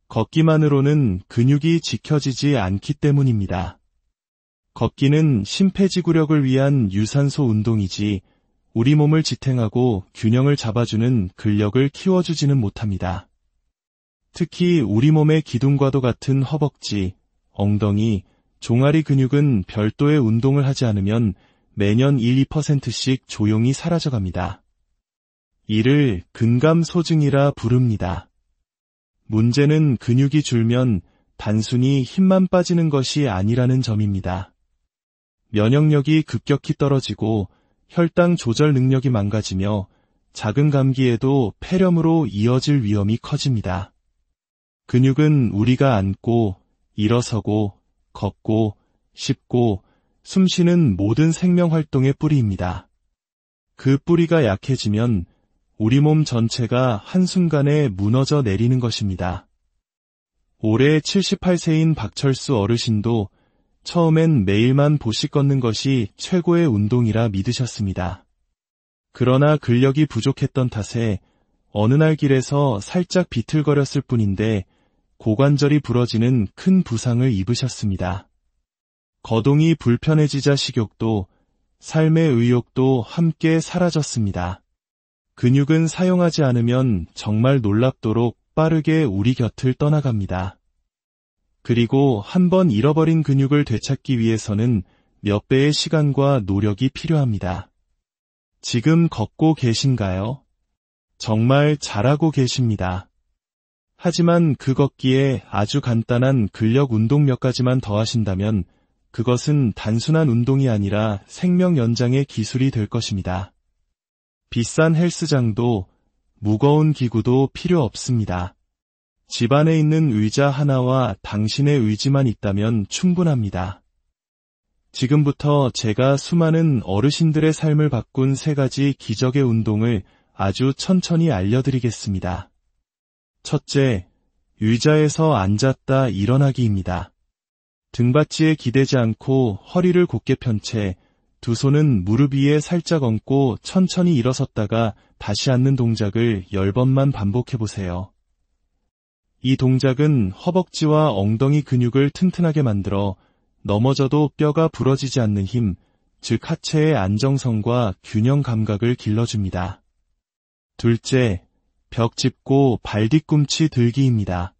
걷기만으로는 근육이 지켜지지 않기 때문입니다. 걷기는 심폐지구력을 위한 유산소 운동이지 우리 몸을 지탱하고 균형을 잡아주는 근력을 키워주지는 못합니다. 특히 우리 몸의 기둥과도 같은 허벅지, 엉덩이, 종아리 근육은 별도의 운동을 하지 않으면 매년 1~2%씩 조용히 사라져갑니다. 이를 근감소증이라 부릅니다. 문제는 근육이 줄면 단순히 힘만 빠지는 것이 아니라는 점입니다. 면역력이 급격히 떨어지고 혈당 조절 능력이 망가지며 작은 감기에도 폐렴으로 이어질 위험이 커집니다. 근육은 우리가 앉고, 일어서고, 걷고, 씹고, 숨쉬는 모든 생명활동의 뿌리입니다. 그 뿌리가 약해지면 우리 몸 전체가 한순간에 무너져 내리는 것입니다. 올해 78세인 박철수 어르신도 처음엔 매일만 보식 걷는 것이 최고의 운동이라 믿으셨습니다. 그러나 근력이 부족했던 탓에 어느 날 길에서 살짝 비틀거렸을 뿐인데 고관절이 부러지는 큰 부상을 입으셨습니다. 거동이 불편해지자 식욕도, 삶의 의욕도 함께 사라졌습니다. 근육은 사용하지 않으면 정말 놀랍도록 빠르게 우리 곁을 떠나갑니다. 그리고 한번 잃어버린 근육을 되찾기 위해서는 몇 배의 시간과 노력이 필요합니다. 지금 걷고 계신가요? 정말 잘하고 계십니다. 하지만 그 걷기에 아주 간단한 근력 운동 몇 가지만 더하신다면 그것은 단순한 운동이 아니라 생명 연장의 기술이 될 것입니다. 비싼 헬스장도 무거운 기구도 필요 없습니다. 집 안에 있는 의자 하나와 당신의 의지만 있다면 충분합니다. 지금부터 제가 수많은 어르신들의 삶을 바꾼 3가지 기적의 운동을 아주 천천히 알려드리겠습니다. 첫째, 의자에서 앉았다 일어나기입니다. 등받이에 기대지 않고 허리를 곧게 편 채 두 손은 무릎 위에 살짝 얹고 천천히 일어섰다가 다시 앉는 동작을 10번만 반복해보세요. 이 동작은 허벅지와 엉덩이 근육을 튼튼하게 만들어 넘어져도 뼈가 부러지지 않는 힘, 즉 하체의 안정성과 균형 감각을 길러줍니다. 둘째, 벽 짚고 발 뒤꿈치 들기입니다.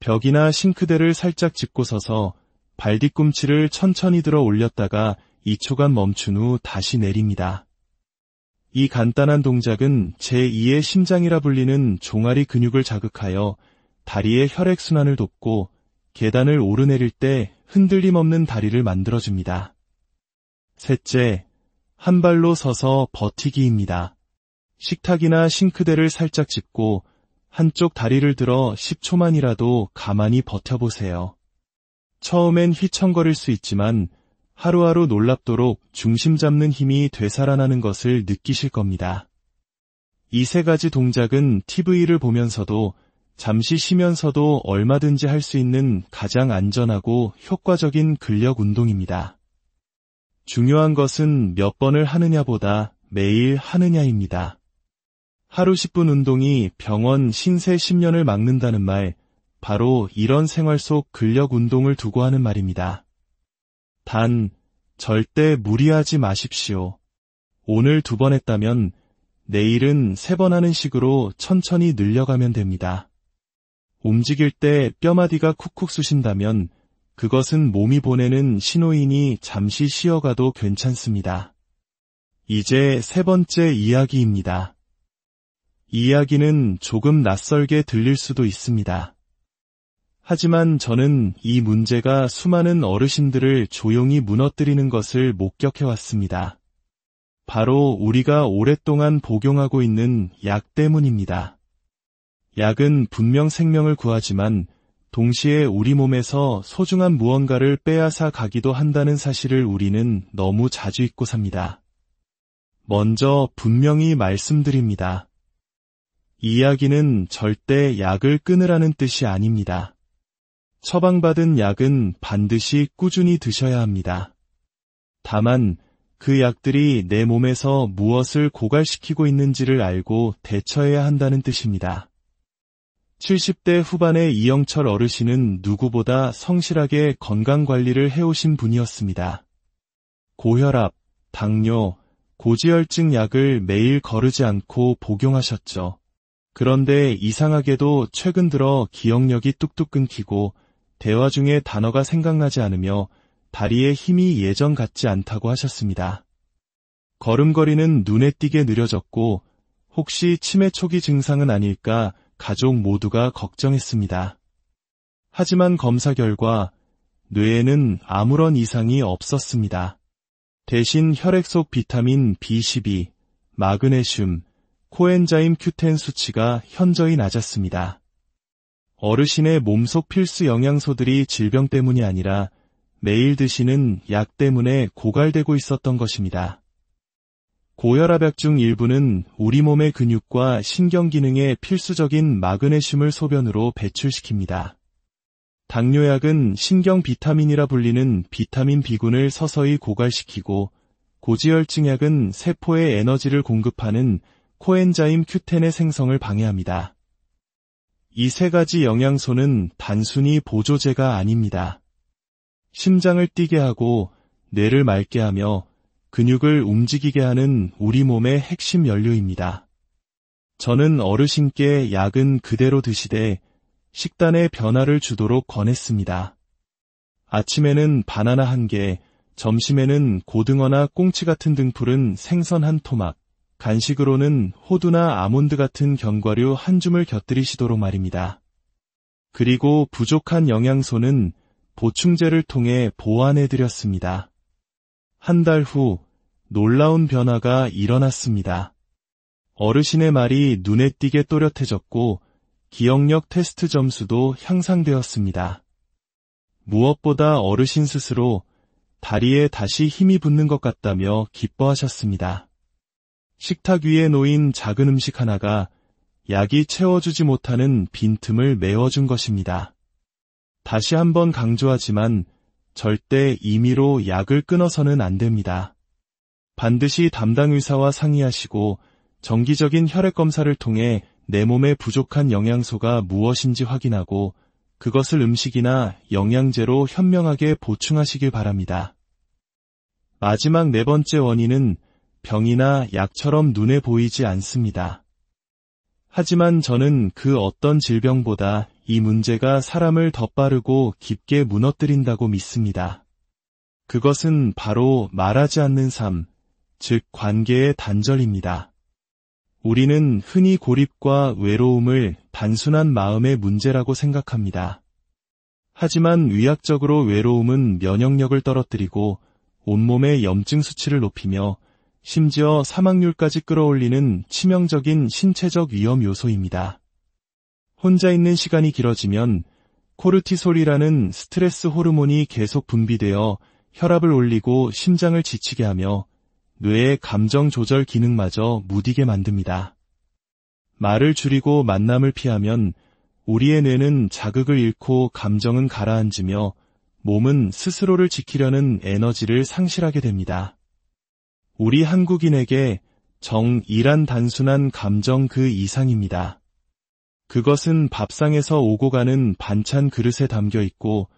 벽이나 싱크대를 살짝 짚고 서서 발 뒤꿈치를 천천히 들어 올렸다가 2초간 멈춘 후 다시 내립니다. 이 간단한 동작은 제2의 심장이라 불리는 종아리 근육을 자극하여 다리의 혈액순환을 돕고 계단을 오르내릴 때 흔들림 없는 다리를 만들어줍니다. 셋째, 한 발로 서서 버티기입니다. 식탁이나 싱크대를 살짝 짚고 한쪽 다리를 들어 10초만이라도 가만히 버텨보세요. 처음엔 휘청거릴 수 있지만 하루하루 놀랍도록 중심 잡는 힘이 되살아나는 것을 느끼실 겁니다. 이 3가지 동작은 TV를 보면서도 잠시 쉬면서도 얼마든지 할 수 있는 가장 안전하고 효과적인 근력 운동입니다. 중요한 것은 몇 번을 하느냐보다 매일 하느냐입니다. 하루 10분 운동이 병원 신세 10년을 막는다는 말, 바로 이런 생활 속 근력 운동을 두고 하는 말입니다. 단, 절대 무리하지 마십시오. 오늘 2번 했다면 내일은 3번 하는 식으로 천천히 늘려가면 됩니다. 움직일 때 뼈마디가 쿡쿡 쑤신다면 그것은 몸이 보내는 신호이니 잠시 쉬어가도 괜찮습니다. 이제 3번째 이야기입니다. 이 이야기는 조금 낯설게 들릴 수도 있습니다. 하지만 저는 이 문제가 수많은 어르신들을 조용히 무너뜨리는 것을 목격해왔습니다. 바로 우리가 오랫동안 복용하고 있는 약 때문입니다. 약은 분명 생명을 구하지만 동시에 우리 몸에서 소중한 무언가를 빼앗아 가기도 한다는 사실을 우리는 너무 자주 잊고 삽니다. 먼저 분명히 말씀드립니다. 이 이야기는 절대 약을 끊으라는 뜻이 아닙니다. 처방받은 약은 반드시 꾸준히 드셔야 합니다. 다만 그 약들이 내 몸에서 무엇을 고갈시키고 있는지를 알고 대처해야 한다는 뜻입니다. 70대 후반의 이영철 어르신은 누구보다 성실하게 건강관리를 해오신 분이었습니다. 고혈압, 당뇨, 고지혈증 약을 매일 거르지 않고 복용하셨죠. 그런데 이상하게도 최근 들어 기억력이 뚝뚝 끊기고 대화 중에 단어가 생각나지 않으며 다리의 힘이 예전 같지 않다고 하셨습니다. 걸음걸이는 눈에 띄게 느려졌고 혹시 치매 초기 증상은 아닐까 가족 모두가 걱정했습니다. 하지만 검사 결과 뇌에는 아무런 이상이 없었습니다. 대신 혈액 속 비타민 B12, 마그네슘, 코엔자임 Q10 수치가 현저히 낮았습니다. 어르신의 몸속 필수 영양소들이 질병 때문이 아니라 매일 드시는 약 때문에 고갈되고 있었던 것입니다. 고혈압약 중 일부는 우리 몸의 근육과 신경 기능에 필수적인 마그네슘을 소변으로 배출시킵니다. 당뇨약은 신경 비타민이라 불리는 비타민 B군을 서서히 고갈시키고 고지혈증약은 세포에 에너지를 공급하는 코엔자임 Q10의 생성을 방해합니다. 이 세 가지 영양소는 단순히 보조제가 아닙니다. 심장을 뛰게 하고 뇌를 맑게 하며 근육을 움직이게 하는 우리 몸의 핵심 연료입니다. 저는 어르신께 약은 그대로 드시되 식단에 변화를 주도록 권했습니다. 아침에는 바나나 1개, 점심에는 고등어나 꽁치 같은 등푸른 생선 1토막, 간식으로는 호두나 아몬드 같은 견과류 1줌을 곁들이시도록 말입니다. 그리고 부족한 영양소는 보충제를 통해 보완해드렸습니다. 한 달 후 놀라운 변화가 일어났습니다. 어르신의 말이 눈에 띄게 또렷해졌고 기억력 테스트 점수도 향상되었습니다. 무엇보다 어르신 스스로 다리에 다시 힘이 붙는 것 같다며 기뻐하셨습니다. 식탁 위에 놓인 작은 음식 하나가 약이 채워주지 못하는 빈틈을 메워준 것입니다. 다시 한번 강조하지만 절대 임의로 약을 끊어서는 안 됩니다. 반드시 담당 의사와 상의하시고 정기적인 혈액 검사를 통해 내 몸에 부족한 영양소가 무엇인지 확인하고 그것을 음식이나 영양제로 현명하게 보충하시길 바랍니다. 마지막 4번째 원인은 병이나 약처럼 눈에 보이지 않습니다. 하지만 저는 그 어떤 질병보다 이 문제가 사람을 더 빠르고 깊게 무너뜨린다고 믿습니다. 그것은 바로 말하지 않는 삶, 즉 관계의 단절입니다. 우리는 흔히 고립과 외로움을 단순한 마음의 문제라고 생각합니다. 하지만 의학적으로 외로움은 면역력을 떨어뜨리고 온몸의 염증 수치를 높이며 심지어 사망률까지 끌어올리는 치명적인 신체적 위험 요소입니다. 혼자 있는 시간이 길어지면 코르티솔이라는 스트레스 호르몬이 계속 분비되어 혈압을 올리고 심장을 지치게 하며 뇌의 감정 조절 기능마저 무디게 만듭니다. 말을 줄이고 만남을 피하면 우리의 뇌는 자극을 잃고 감정은 가라앉으며 몸은 스스로를 지키려는 에너지를 상실하게 됩니다. 우리 한국인에게 정이란 단순한 감정 그 이상입니다. 그것은 밥상에서 오고 가는 반찬 그릇에 담겨 있고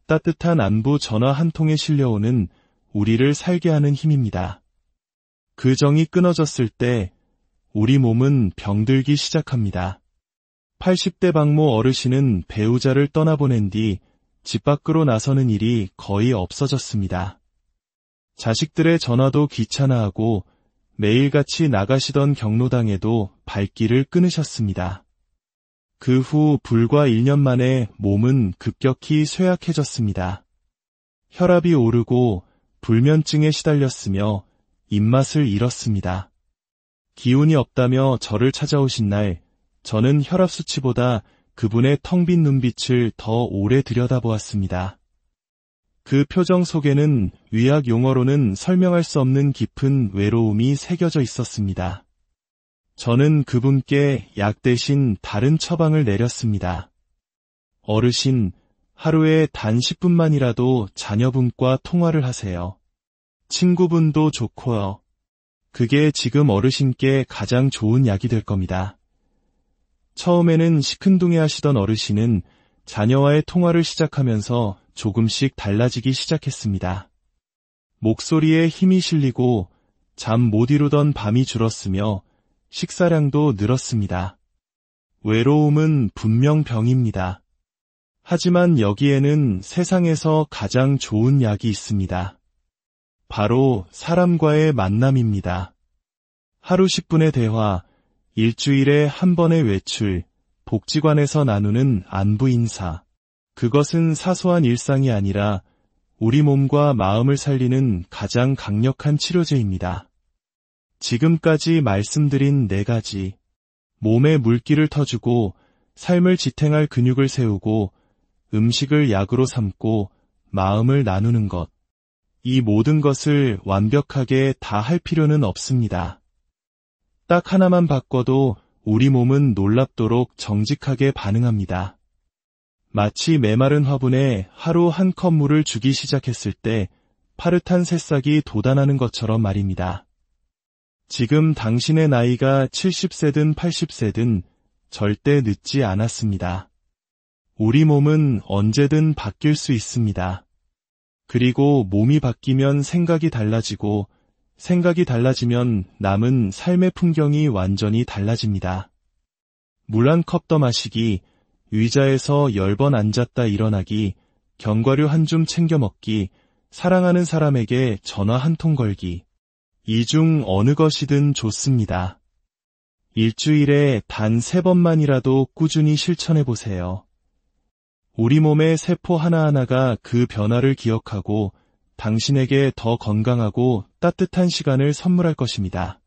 따뜻한 안부 전화 한 통에 실려오는 우리를 살게 하는 힘입니다. 그 정이 끊어졌을 때 우리 몸은 병들기 시작합니다. 80대 박모 어르신은 배우자를 떠나보낸 뒤 집 밖으로 나서는 일이 거의 없어졌습니다. 자식들의 전화도 귀찮아하고 매일같이 나가시던 경로당에도 발길을 끊으셨습니다. 그 후 불과 1년 만에 몸은 급격히 쇠약해졌습니다. 혈압이 오르고 불면증에 시달렸으며 입맛을 잃었습니다. 기운이 없다며 저를 찾아오신 날, 저는 혈압 수치보다 그분의 텅 빈 눈빛을 더 오래 들여다보았습니다. 그 표정 속에는 의학 용어로는 설명할 수 없는 깊은 외로움이 새겨져 있었습니다. 저는 그분께 약 대신 다른 처방을 내렸습니다. 어르신, 하루에 단 10분만이라도 자녀분과 통화를 하세요. 친구분도 좋고요. 그게 지금 어르신께 가장 좋은 약이 될 겁니다. 처음에는 시큰둥해하시던 어르신은 자녀와의 통화를 시작하면서 조금씩 달라지기 시작했습니다. 목소리에 힘이 실리고 잠 못 이루던 밤이 줄었으며 식사량도 늘었습니다. 외로움은 분명 병입니다. 하지만 여기에는 세상에서 가장 좋은 약이 있습니다. 바로 사람과의 만남입니다. 하루 10분의 대화, 일주일에 한 번의 외출, 복지관에서 나누는 안부 인사. 그것은 사소한 일상이 아니라 우리 몸과 마음을 살리는 가장 강력한 치료제입니다. 지금까지 말씀드린 4가지. 몸에 물기를 터주고 삶을 지탱할 근육을 세우고 음식을 약으로 삼고 마음을 나누는 것. 이 모든 것을 완벽하게 다 할 필요는 없습니다. 딱 하나만 바꿔도 우리 몸은 놀랍도록 정직하게 반응합니다. 마치 메마른 화분에 하루 한 컵 물을 주기 시작했을 때 파릇한 새싹이 돋아나는 것처럼 말입니다. 지금 당신의 나이가 70세든 80세든 절대 늦지 않았습니다. 우리 몸은 언제든 바뀔 수 있습니다. 그리고 몸이 바뀌면 생각이 달라지고 생각이 달라지면 남은 삶의 풍경이 완전히 달라집니다. 물 한 컵 더 마시기, 의자에서 10번 앉았다 일어나기, 견과류 한 줌 챙겨 먹기, 사랑하는 사람에게 전화 한 통 걸기. 이 중 어느 것이든 좋습니다. 일주일에 단 3번만이라도 꾸준히 실천해 보세요. 우리 몸의 세포 하나하나가 그 변화를 기억하고 당신에게 더 건강하고 따뜻한 시간을 선물할 것입니다.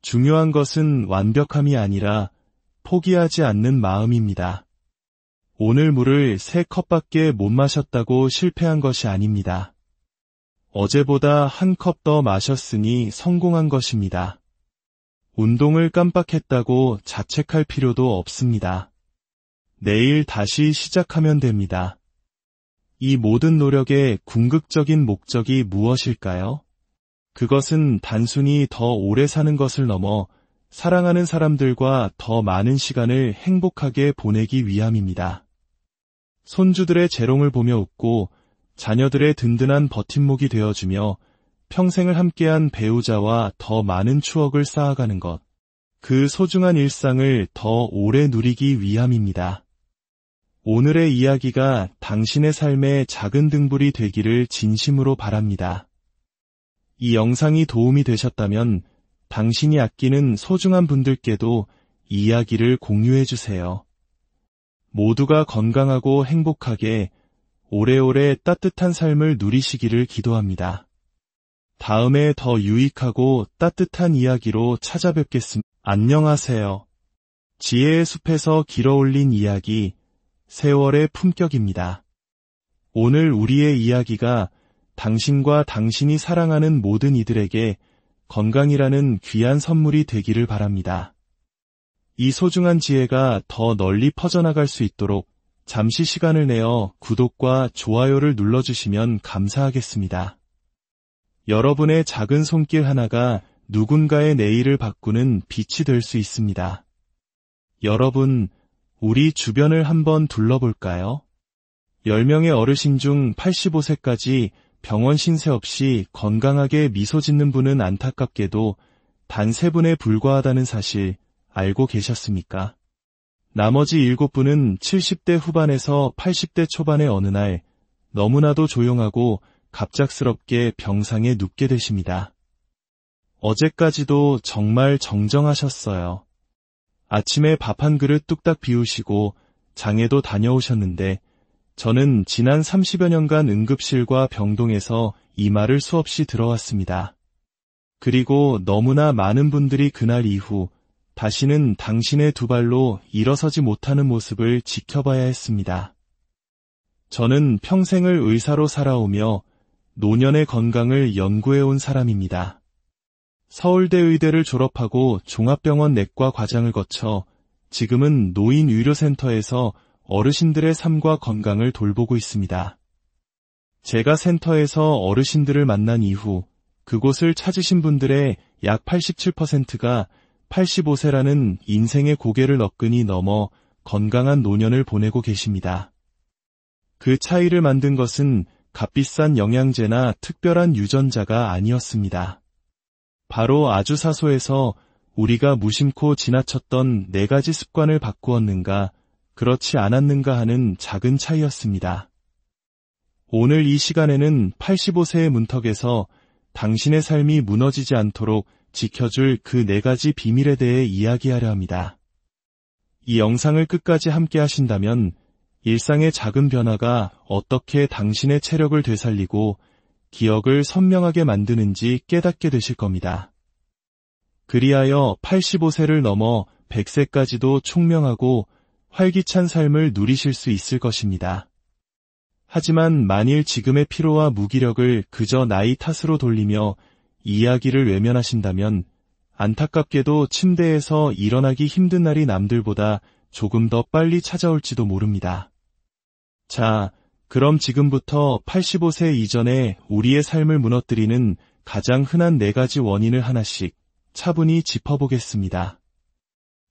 중요한 것은 완벽함이 아니라 포기하지 않는 마음입니다. 오늘 물을 3컵밖에 못 마셨다고 실패한 것이 아닙니다. 어제보다 한 컵 더 마셨으니 성공한 것입니다. 운동을 깜빡했다고 자책할 필요도 없습니다. 내일 다시 시작하면 됩니다. 이 모든 노력의 궁극적인 목적이 무엇일까요? 그것은 단순히 더 오래 사는 것을 넘어 사랑하는 사람들과 더 많은 시간을 행복하게 보내기 위함입니다. 손주들의 재롱을 보며 웃고 자녀들의 든든한 버팀목이 되어주며 평생을 함께한 배우자와 더 많은 추억을 쌓아가는 것. 그 소중한 일상을 더 오래 누리기 위함입니다. 오늘의 이야기가 당신의 삶의 작은 등불이 되기를 진심으로 바랍니다. 이 영상이 도움이 되셨다면 당신이 아끼는 소중한 분들께도 이 이야기를 공유해주세요. 모두가 건강하고 행복하게 오래오래 따뜻한 삶을 누리시기를 기도합니다. 다음에 더 유익하고 따뜻한 이야기로 찾아뵙겠습니다. 안녕하세요. 지혜의 숲에서 길어올린 이야기, 세월의 품격입니다. 오늘 우리의 이야기가 당신과 당신이 사랑하는 모든 이들에게 건강이라는 귀한 선물이 되기를 바랍니다. 이 소중한 지혜가 더 널리 퍼져나갈 수 있도록 잠시 시간을 내어 구독과 좋아요를 눌러주시면 감사하겠습니다. 여러분의 작은 손길 하나가 누군가의 내일을 바꾸는 빛이 될 수 있습니다. 여러분, 우리 주변을 한번 둘러볼까요? 10명의 어르신 중 85세까지 병원 신세 없이 건강하게 미소 짓는 분은 안타깝게도 단 3분에 불과하다는 사실 알고 계셨습니까? 나머지 7분은 70대 후반에서 80대 초반의 어느 날 너무나도 조용하고 갑작스럽게 병상에 눕게 되십니다. 어제까지도 정말 정정하셨어요. 아침에 밥 한 그릇 뚝딱 비우시고 장에도 다녀오셨는데 저는 지난 30여 년간 응급실과 병동에서 이 말을 수없이 들어왔습니다. 그리고 너무나 많은 분들이 그날 이후 다시는 당신의 2발로 일어서지 못하는 모습을 지켜봐야 했습니다. 저는 평생을 의사로 살아오며 노년의 건강을 연구해온 사람입니다. 서울대 의대를 졸업하고 종합병원 내과 과장을 거쳐 지금은 노인의료센터에서 어르신들의 삶과 건강을 돌보고 있습니다. 제가 센터에서 어르신들을 만난 이후 그곳을 찾으신 분들의 약 87%가 85세라는 인생의 고개를 너끈히 넘어 건강한 노년을 보내고 계십니다. 그 차이를 만든 것은 값비싼 영양제나 특별한 유전자가 아니었습니다. 바로 아주 사소해서 우리가 무심코 지나쳤던 4가지 습관을 바꾸었는가 그렇지 않았는가 하는 작은 차이였습니다. 오늘 이 시간에는 85세의 문턱에서 당신의 삶이 무너지지 않도록 지켜줄 그 4가지 비밀에 대해 이야기하려 합니다. 이 영상을 끝까지 함께 하신다면 일상의 작은 변화가 어떻게 당신의 체력을 되살리고 기억을 선명하게 만드는지 깨닫게 되실 겁니다. 그리하여 85세를 넘어 100세까지도 총명하고 활기찬 삶을 누리실 수 있을 것입니다. 하지만 만일 지금의 피로와 무기력을 그저 나이 탓으로 돌리며 이야기를 외면하신다면 안타깝게도 침대에서 일어나기 힘든 날이 남들보다 조금 더 빨리 찾아올지도 모릅니다. 자, 그럼 지금부터 85세 이전에 우리의 삶을 무너뜨리는 가장 흔한 4가지 원인을 하나씩 차분히 짚어보겠습니다.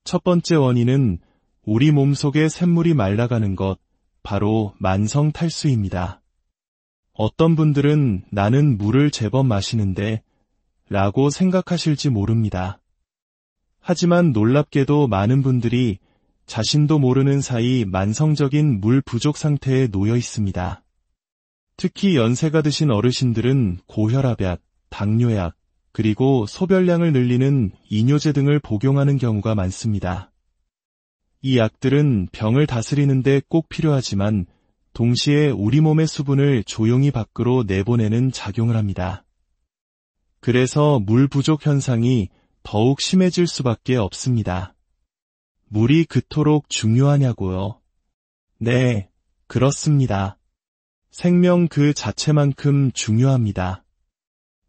첫 번째 원인은 우리 몸속의 샘물이 말라가는 것, 바로 만성 탈수입니다. 어떤 분들은 나는 물을 제법 마시는데 라고 생각하실지 모릅니다. 하지만 놀랍게도 많은 분들이 자신도 모르는 사이 만성적인 물 부족 상태에 놓여 있습니다. 특히 연세가 드신 어르신들은 고혈압약, 당뇨약, 그리고 소변량을 늘리는 이뇨제 등을 복용하는 경우가 많습니다. 이 약들은 병을 다스리는 데 꼭 필요하지만 동시에 우리 몸의 수분을 조용히 밖으로 내보내는 작용을 합니다. 그래서 물 부족 현상이 더욱 심해질 수밖에 없습니다. 물이 그토록 중요하냐고요? 네, 그렇습니다. 생명 그 자체만큼 중요합니다.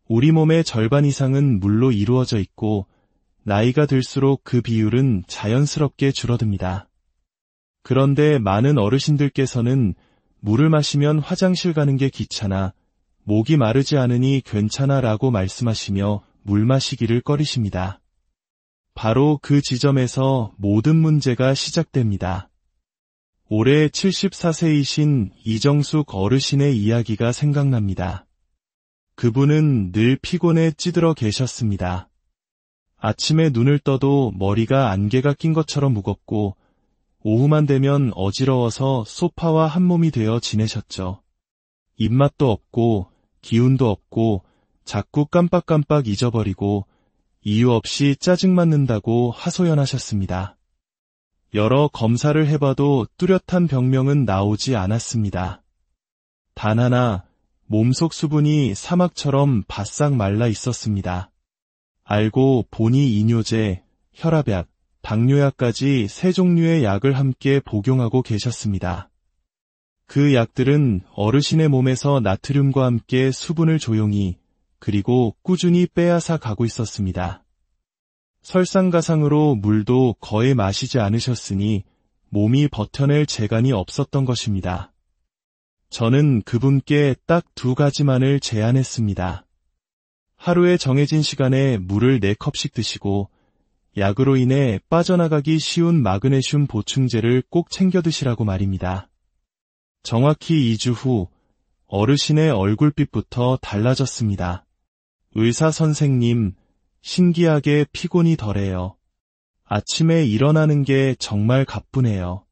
우리 몸의 절반 이상은 물로 이루어져 있고 나이가 들수록 그 비율은 자연스럽게 줄어듭니다. 그런데 많은 어르신들께서는 물을 마시면 화장실 가는 게 귀찮아, 목이 마르지 않으니 괜찮아 라고 말씀하시며 물 마시기를 꺼리십니다. 바로 그 지점에서 모든 문제가 시작됩니다. 올해 74세이신 이정숙 어르신의 이야기가 생각납니다. 그분은 늘 피곤에 찌들어 계셨습니다. 아침에 눈을 떠도 머리가 안개가 낀 것처럼 무겁고 오후만 되면 어지러워서 소파와 한몸이 되어 지내셨죠. 입맛도 없고 기운도 없고 자꾸 깜빡깜빡 잊어버리고 이유 없이 짜증맞는다고 하소연하셨습니다. 여러 검사를 해봐도 뚜렷한 병명은 나오지 않았습니다. 단 하나, 몸속 수분이 사막처럼 바싹 말라 있었습니다. 알고 보니 이뇨제, 혈압약, 당뇨약까지 3종류의 약을 함께 복용하고 계셨습니다. 그 약들은 어르신의 몸에서 나트륨과 함께 수분을 조용히 그리고 꾸준히 빼앗아 가고 있었습니다. 설상가상으로 물도 거의 마시지 않으셨으니 몸이 버텨낼 재간이 없었던 것입니다. 저는 그분께 딱 2가지만을 제안했습니다. 하루에 정해진 시간에 물을 4컵씩 드시고 약으로 인해 빠져나가기 쉬운 마그네슘 보충제를 꼭 챙겨 드시라고 말입니다. 정확히 2주 후 어르신의 얼굴빛부터 달라졌습니다. 의사 선생님, 신기하게 피곤이 덜해요. 아침에 일어나는 게 정말 가뿐해요.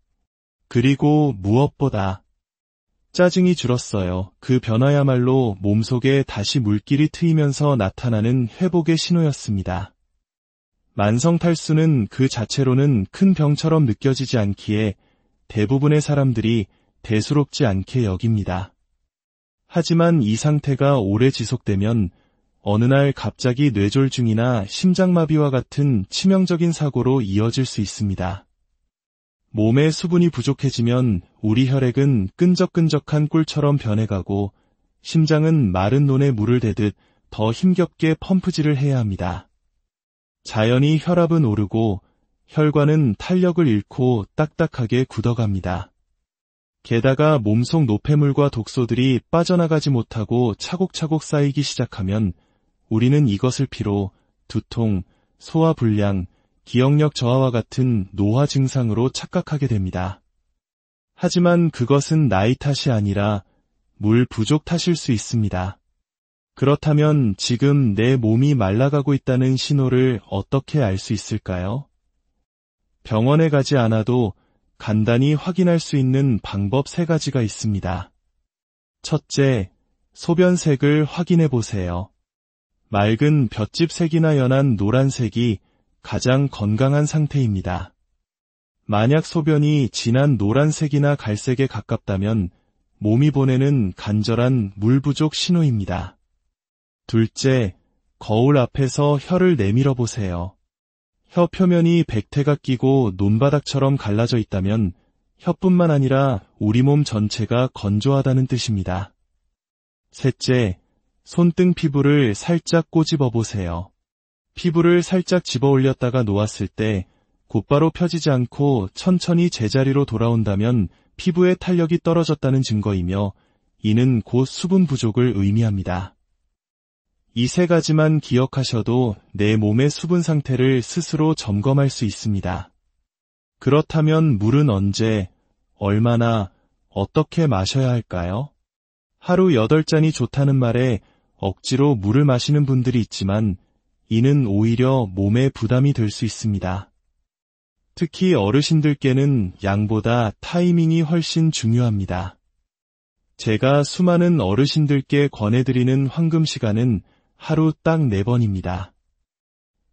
그리고 무엇보다 짜증이 줄었어요. 그 변화야말로 몸속에 다시 물길이 트이면서 나타나는 회복의 신호였습니다. 만성 탈수는 그 자체로는 큰 병처럼 느껴지지 않기에 대부분의 사람들이 대수롭지 않게 여깁니다. 하지만 이 상태가 오래 지속되면 어느 날 갑자기 뇌졸중이나 심장마비와 같은 치명적인 사고로 이어질 수 있습니다. 몸에 수분이 부족해지면 우리 혈액은 끈적끈적한 꿀처럼 변해가고 심장은 마른 논에 물을 대듯 더 힘겹게 펌프질을 해야 합니다. 자연히 혈압은 오르고 혈관은 탄력을 잃고 딱딱하게 굳어갑니다. 게다가 몸속 노폐물과 독소들이 빠져나가지 못하고 차곡차곡 쌓이기 시작하면 우리는 이것을 피로, 두통, 소화불량, 기억력 저하와 같은 노화 증상으로 착각하게 됩니다. 하지만 그것은 나이 탓이 아니라 물 부족 탓일 수 있습니다. 그렇다면 지금 내 몸이 말라가고 있다는 신호를 어떻게 알 수 있을까요? 병원에 가지 않아도 간단히 확인할 수 있는 방법 3가지가 있습니다. 첫째, 소변색을 확인해 보세요. 맑은 볏짚색이나 연한 노란색이 가장 건강한 상태입니다. 만약 소변이 진한 노란색이나 갈색에 가깝다면 몸이 보내는 간절한 물 부족 신호입니다. 둘째, 거울 앞에서 혀를 내밀어 보세요. 혀 표면이 백태가 끼고 논바닥처럼 갈라져 있다면 혀뿐만 아니라 우리 몸 전체가 건조하다는 뜻입니다. 셋째, 손등 피부를 살짝 꼬집어 보세요. 피부를 살짝 집어 올렸다가 놓았을 때 곧바로 펴지지 않고 천천히 제자리로 돌아온다면 피부의 탄력이 떨어졌다는 증거이며 이는 곧 수분 부족을 의미합니다. 이 3가지만 기억하셔도 내 몸의 수분 상태를 스스로 점검할 수 있습니다. 그렇다면 물은 언제, 얼마나, 어떻게 마셔야 할까요? 하루 8잔이 좋다는 말에 억지로 물을 마시는 분들이 있지만 이는 오히려 몸에 부담이 될 수 있습니다. 특히 어르신들께는 양보다 타이밍이 훨씬 중요합니다. 제가 수많은 어르신들께 권해드리는 황금 시간은 하루 딱 4번입니다.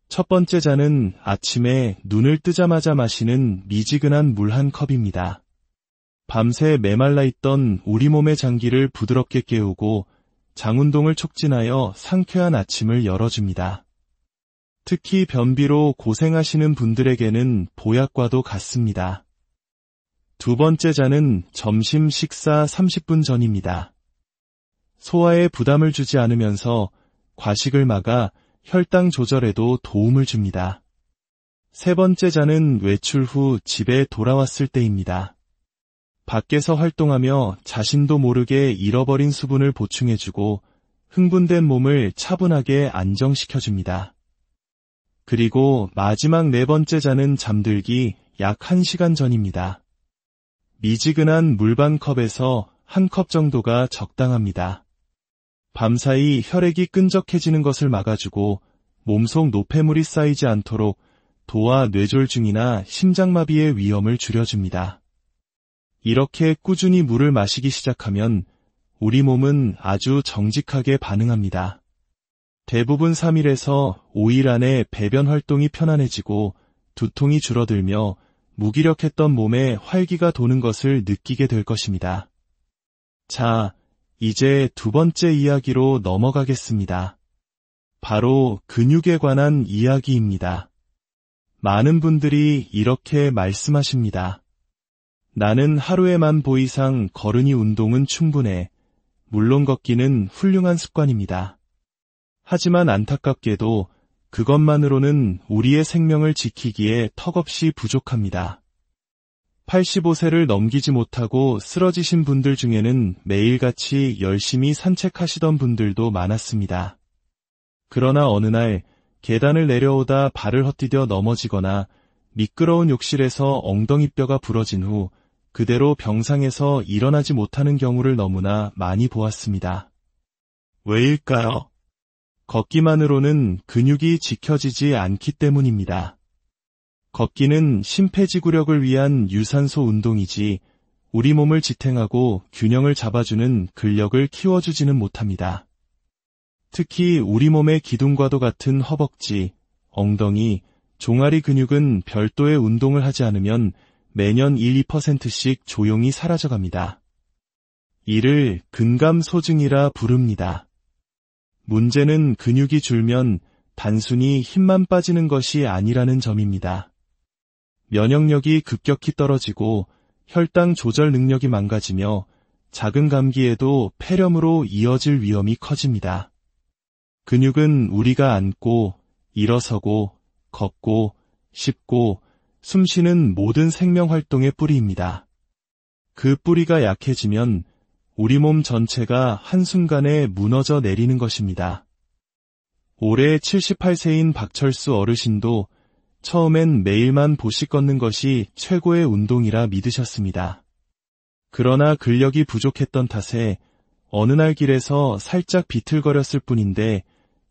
첫 번째 잔은 아침에 눈을 뜨자마자 마시는 미지근한 물 1컵입니다. 밤새 메말라 있던 우리 몸의 장기를 부드럽게 깨우고 장운동을 촉진하여 상쾌한 아침을 열어줍니다. 특히 변비로 고생하시는 분들에게는 보약과도 같습니다. 두 번째 잔은 점심 식사 30분 전입니다. 소화에 부담을 주지 않으면서 과식을 막아 혈당 조절에도 도움을 줍니다. 세 번째 잔은 외출 후 집에 돌아왔을 때입니다. 밖에서 활동하며 자신도 모르게 잃어버린 수분을 보충해주고 흥분된 몸을 차분하게 안정시켜줍니다. 그리고 마지막 4번째 잔은 잠들기 약 1시간 전입니다. 미지근한 물 반 컵에서 1컵 정도가 적당합니다. 밤사이 혈액이 끈적해지는 것을 막아주고 몸속 노폐물이 쌓이지 않도록 도와 뇌졸중이나 심장마비의 위험을 줄여줍니다. 이렇게 꾸준히 물을 마시기 시작하면 우리 몸은 아주 정직하게 반응합니다. 대부분 3일에서 5일 안에 배변 활동이 편안해지고 두통이 줄어들며 무기력했던 몸에 활기가 도는 것을 느끼게 될 것입니다. 자, 이제 2번째 이야기로 넘어가겠습니다. 바로 근육에 관한 이야기입니다. 많은 분들이 이렇게 말씀하십니다. 나는 하루에만 보 이상 걸으니 운동은 충분해. 물론 걷기는 훌륭한 습관입니다. 하지만 안타깝게도 그것만으로는 우리의 생명을 지키기에 턱없이 부족합니다. 85세를 넘기지 못하고 쓰러지신 분들 중에는 매일같이 열심히 산책하시던 분들도 많았습니다. 그러나 어느 날 계단을 내려오다 발을 헛디뎌 넘어지거나 미끄러운 욕실에서 엉덩이뼈가 부러진 후 그대로 병상에서 일어나지 못하는 경우를 너무나 많이 보았습니다. 왜일까요? 걷기만으로는 근육이 지켜지지 않기 때문입니다. 걷기는 심폐지구력을 위한 유산소 운동이지 우리 몸을 지탱하고 균형을 잡아주는 근력을 키워주지는 못합니다. 특히 우리 몸의 기둥과도 같은 허벅지, 엉덩이, 종아리 근육은 별도의 운동을 하지 않으면 매년 1~2%씩 조용히 사라져갑니다. 이를 근감소증이라 부릅니다. 문제는 근육이 줄면 단순히 힘만 빠지는 것이 아니라는 점입니다. 면역력이 급격히 떨어지고 혈당 조절 능력이 망가지며 작은 감기에도 폐렴으로 이어질 위험이 커집니다. 근육은 우리가 앉고, 일어서고, 걷고, 씹고, 숨쉬는 모든 생명활동의 뿌리입니다. 그 뿌리가 약해지면 우리 몸 전체가 한순간에 무너져 내리는 것입니다. 올해 78세인 박철수 어르신도 처음엔 매일만 보식 걷는 것이 최고의 운동이라 믿으셨습니다. 그러나 근력이 부족했던 탓에 어느 날 길에서 살짝 비틀거렸을 뿐인데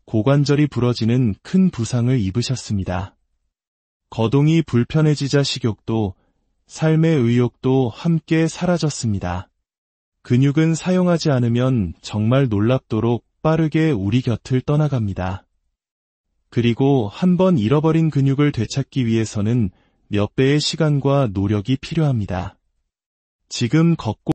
고관절이 부러지는 큰 부상을 입으셨습니다. 거동이 불편해지자 식욕도, 삶의 의욕도 함께 사라졌습니다. 근육은 사용하지 않으면 정말 놀랍도록 빠르게 우리 곁을 떠나갑니다. 그리고 한번 잃어버린 근육을 되찾기 위해서는 몇 배의 시간과 노력이 필요합니다. 지금 걷고